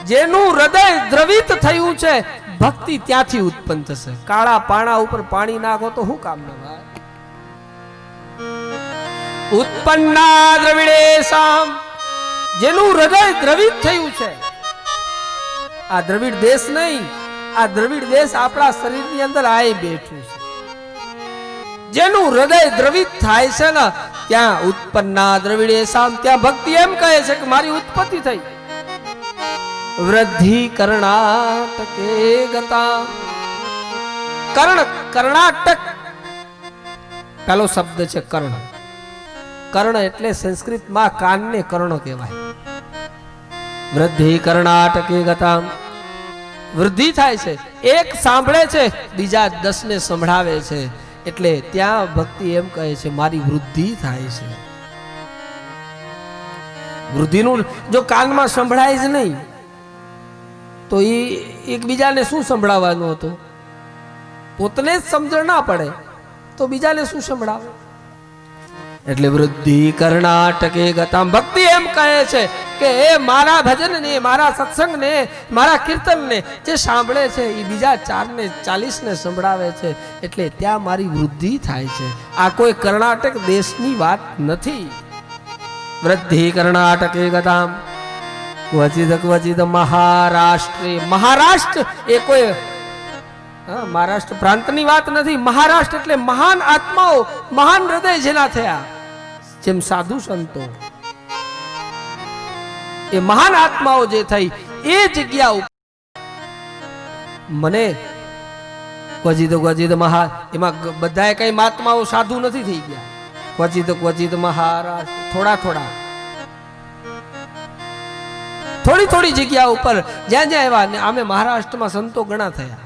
જેનું હૃદય દ્રવિત થયું છે ભક્તિ ત્યાંથી ઉત્પન્ન થશે. કાળા પાણા ઉપર પાણી નાખો તો શું કામ ના ભાઈ? ઉત્પન્ના દ્રવિડે સામ. જેનું હૃદય દ્રવિત થયું છે. આ દ્રવિડ દેશ નહીં, આ દ્રવિડ દેશ આપણા શરીરની અંદર આય બેઠું છે. જેનું હૃદય દ્રવિત થાય છે ને ત્યાં ઉત્પન્ના દ્રવિડે સામ, ત્યાં ભક્તિ એમ કહે છે કે મારી ઉત્પત્તિ થઈ. વૃદ્ધિ કર્ણાટકે ગતા. કર્ણાટક પેલો શબ્દ છે કર્ણ. કર્ણ એટલે સંસ્કૃતમાં કાનને કર્ણ કહેવાય. વૃદ્ધિ કર્ણાટકે ગતા. વૃદ્ધિ થાય છે, એક સાંભળે છે બીજા 10 ને સંભળાવે છે, એટલે ત્યાં ભક્તિ એમ કહે છે મારી વૃદ્ધિ થાય છે. વૃદ્ધિનું જો કાનમાં સંભળાય જ નહીં તો એ એકબીજાને શું સંભળાવવાનું હતું? પોતને જ સમજણ ના પડે તો બીજાને શું સંભળાવે? એટલે વૃદ્ધિ કર્ણાટકે ગતામ. ભક્તિ એમ કહે છે કે એ મારા ભજનને, મારા સત્સંગને, મારા કીર્તનને જે સાંભળે છે એ બીજા 4 ને 40 ને સંભળાવે છે, એટલે ત્યાં મારી વૃદ્ધિ થાય છે. આ કોઈ કર્ણાટક દેશની વાત નથી. વૃદ્ધિ કર્ણાટકે ગતામ. ક્વચિત ક્વચિત મહારાષ્ટ્રે. મહારાષ્ટ્ર એ કોઈ મહારાષ્ટ્ર પ્રાંતની વાત નથી. મહારાષ્ટ્ર એટલે મહાન આત્માઓ, મહાન હૃદય જેના થયા, જેમ સાધુ સંતો, એ મહાન આત્માઓ જે થઈ એ જગ્યા ઉપર મને ક્વચિત ક્વચિત મહા, એમાં બધાએ કઈ મહાત્માઓ સાધુ નથી થઈ ગયા. ક્વચિત ક્વચિત મહારાષ્ટ્ર, થોડા થોડા થોડી થોડી જગ્યા ઉપર જ્યાં જ્યાં એવા, અમે મહારાષ્ટ્રમાં સંતો ઘણા થયા.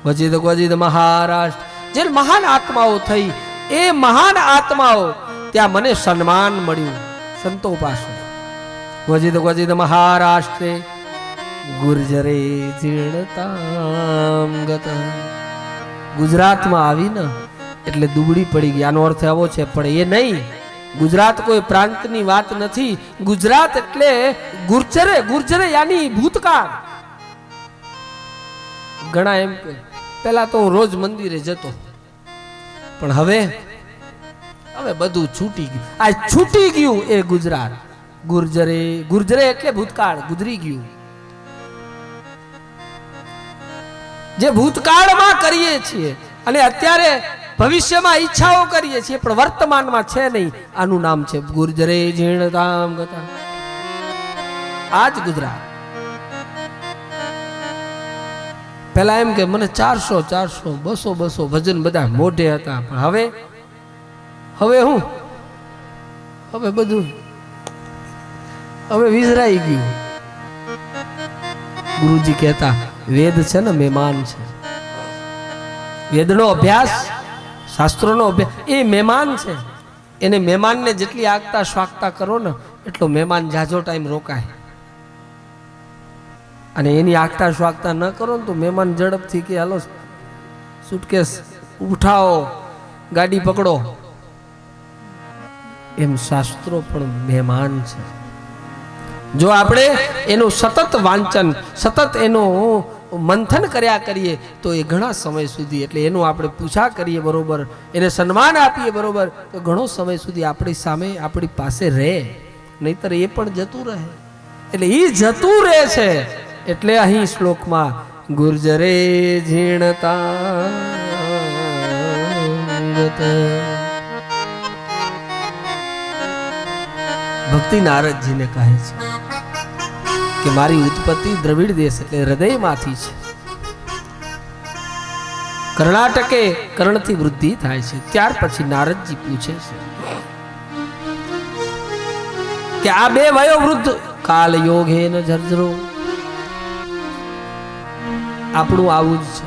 ક્વચિત ક્વચિત મહારાષ્ટ્ર, જે મહાન આત્માઓ થઈ એ મહાન આત્માઓ ત્યાં મને સન્માન મળ્યું સંતો પાસે. ક્વચિત ક્વચિત મહારાષ્ટ્રે ગુર્જરે જીર્ણતામ ગત. ગુજરાતમાં આવીને એટલે દુબળી પડી ગઈ, આનો અર્થ આવો છે. પણ એ નહીં, ગુજરાત કોઈ પ્રાંતની વાત નથી. ગુજરાત એટલે ગુર્જરે, ગુર્જરે યાની ભૂતકાળ. ઘણા એમ કે પહેલા તો હું રોજ મંદિરે જતો, પણ હવે બધું છૂટી ગયું. આ છૂટી ગયું એ ગુજરાત. ગુર્જરે, ગુર્જરે એટલે ભૂતકાળ, ગુજરી ગયું. જે ભૂતકાળમાં કરીએ છીએ અને અત્યારે ભવિષ્યમાં ઈચ્છાઓ કરીએ છીએ પણ વર્તમાનમાં છે નહીં, આનું નામ છે ગુર્જરે જીર્ણતામ ગતા. આજ ગુજરાત. પેલા એમ કે મને 400 200 ભજન બધા મોઢે હતા, પણ હવે હું હવે બધું હવે વિસરાઈ ગયું. ગુરુજી કહેતા વેદ છે ને મહેમાન છે. વેદનો અભ્યાસ, શાસ્ત્રોનો અભ્યાસ એ મહેમાન છે. એને મહેમાનને જેટલી આગતા સ્વાગતા કરો ને એટલો મહેમાન જાજો ટાઈમ રોકાય. અને એની આગતા સ્વાગતા ન કરો ને તો મહેમાન ઝડપથી કે હાલો સુટકેસ ઉઠાવો, ગાડી પકડો. એમ શાસ્ત્રો પણ મહેમાન છે. જો આપણે એનું સતત વાંચન, સતત એનું મંથન કર્યા કરીએ તો એ ઘણા સમય સુધી, એટલે એનું આપણે પૂછા કરીએ બરોબર, એને સન્માન આપીએ બરોબર, તો ઘણો સમય સુધી આપણી સામે આપણી પાસે રહે. નહીતર એ પણ જતું રહે. એટલે એ જતું રહે છે. એટલે અહીં શ્લોકમાં ગુર્જરે ઝીણતા ભક્તિ નારદજીને કહે છે કે મારી ઉત્પત્તિ દ્રવિડ દેશ એટલે હૃદયમાંથી છે. કર્ણાટકે કર્ણથી વૃદ્ધિ થાય છે. ત્યાર પછી નારદજી પૂછે છે કે આ બે વયોવૃદ્ધ કાલ યોગે ન જર્જરો. આપણું આવું જ છે.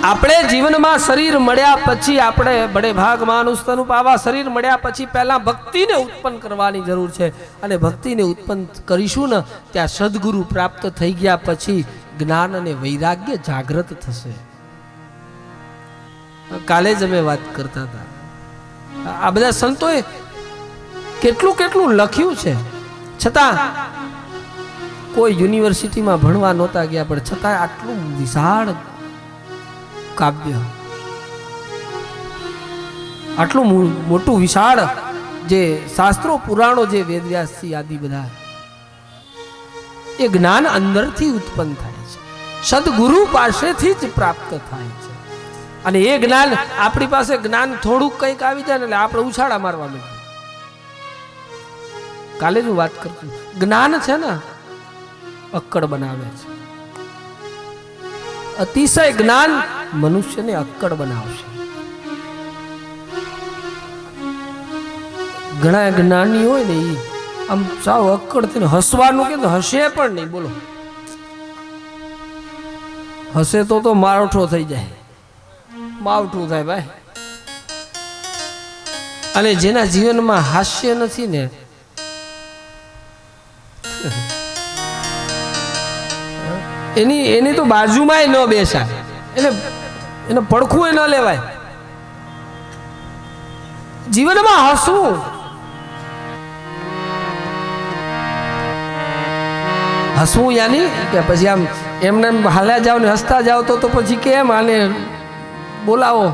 આપણે જીવનમાં શરીર મળ્યા પછી, આપણે બડે ભાગ માનુષ પાવા, શરીર મળ્યા પછી પહેલા ભક્તિને ઉત્પન્ન કરવાની જરૂર છે. અને ભક્તિને ઉત્પન્ન કરીશું ને ત્યાં સદગુરુ પ્રાપ્ત થઈ ગયા પછી જ્ઞાન અને વૈરાગ્ય જાગૃત થશે. કાલે જ અમે વાત કરતા હતા, આ બધા સંતોએ કેટલું લખ્યું છે, છતાં કોઈ યુનિવર્સિટીમાં ભણવા નહોતા ગયા, પણ છતાં આટલું વિશાળ કાવ્ય, આટલું મોટું વિશાળ જે શાસ્ત્રો પુરાણો, જે વેદવ્યાસથી આદિ બધા, એ જ્ઞાન અંદરથી ઉત્પન્ન થાય છે, સદગુરુ પાસેથી જ પ્રાપ્ત થાય છે. અને એ જ્ઞાન આપણી પાસે જ્ઞાન થોડુંક કંઈક આવી જાય ને એટલે આપણે ઉછાળા મારવા માંડીએ. કાલે જ વાત કરતું, જ્ઞાન છે ને અક્કડ બનાવે છે. અતિશય જ્ઞાન મનુષ્યને અક્કડ બનાવશે. ઘણા જ્ઞાની હોય ને એ આમ સાવ અક્કડ થઈને હસવાનું કે હસે પણ નહીં. બોલો, હસે તો માવઠો થઈ જાય, માવઠું થાય ભાઈ. અને જેના જીવનમાં હાસ્ય નથી ને એની તો બાજુમાં ન બેસાય, એને પડખું ન લેવાય. જીવનમાં હસવું, હસવું યાની કે પછી આમ એમને હાલ્યા જાવ ને હસતા જાવ તો પછી કેમ આને બોલાવો.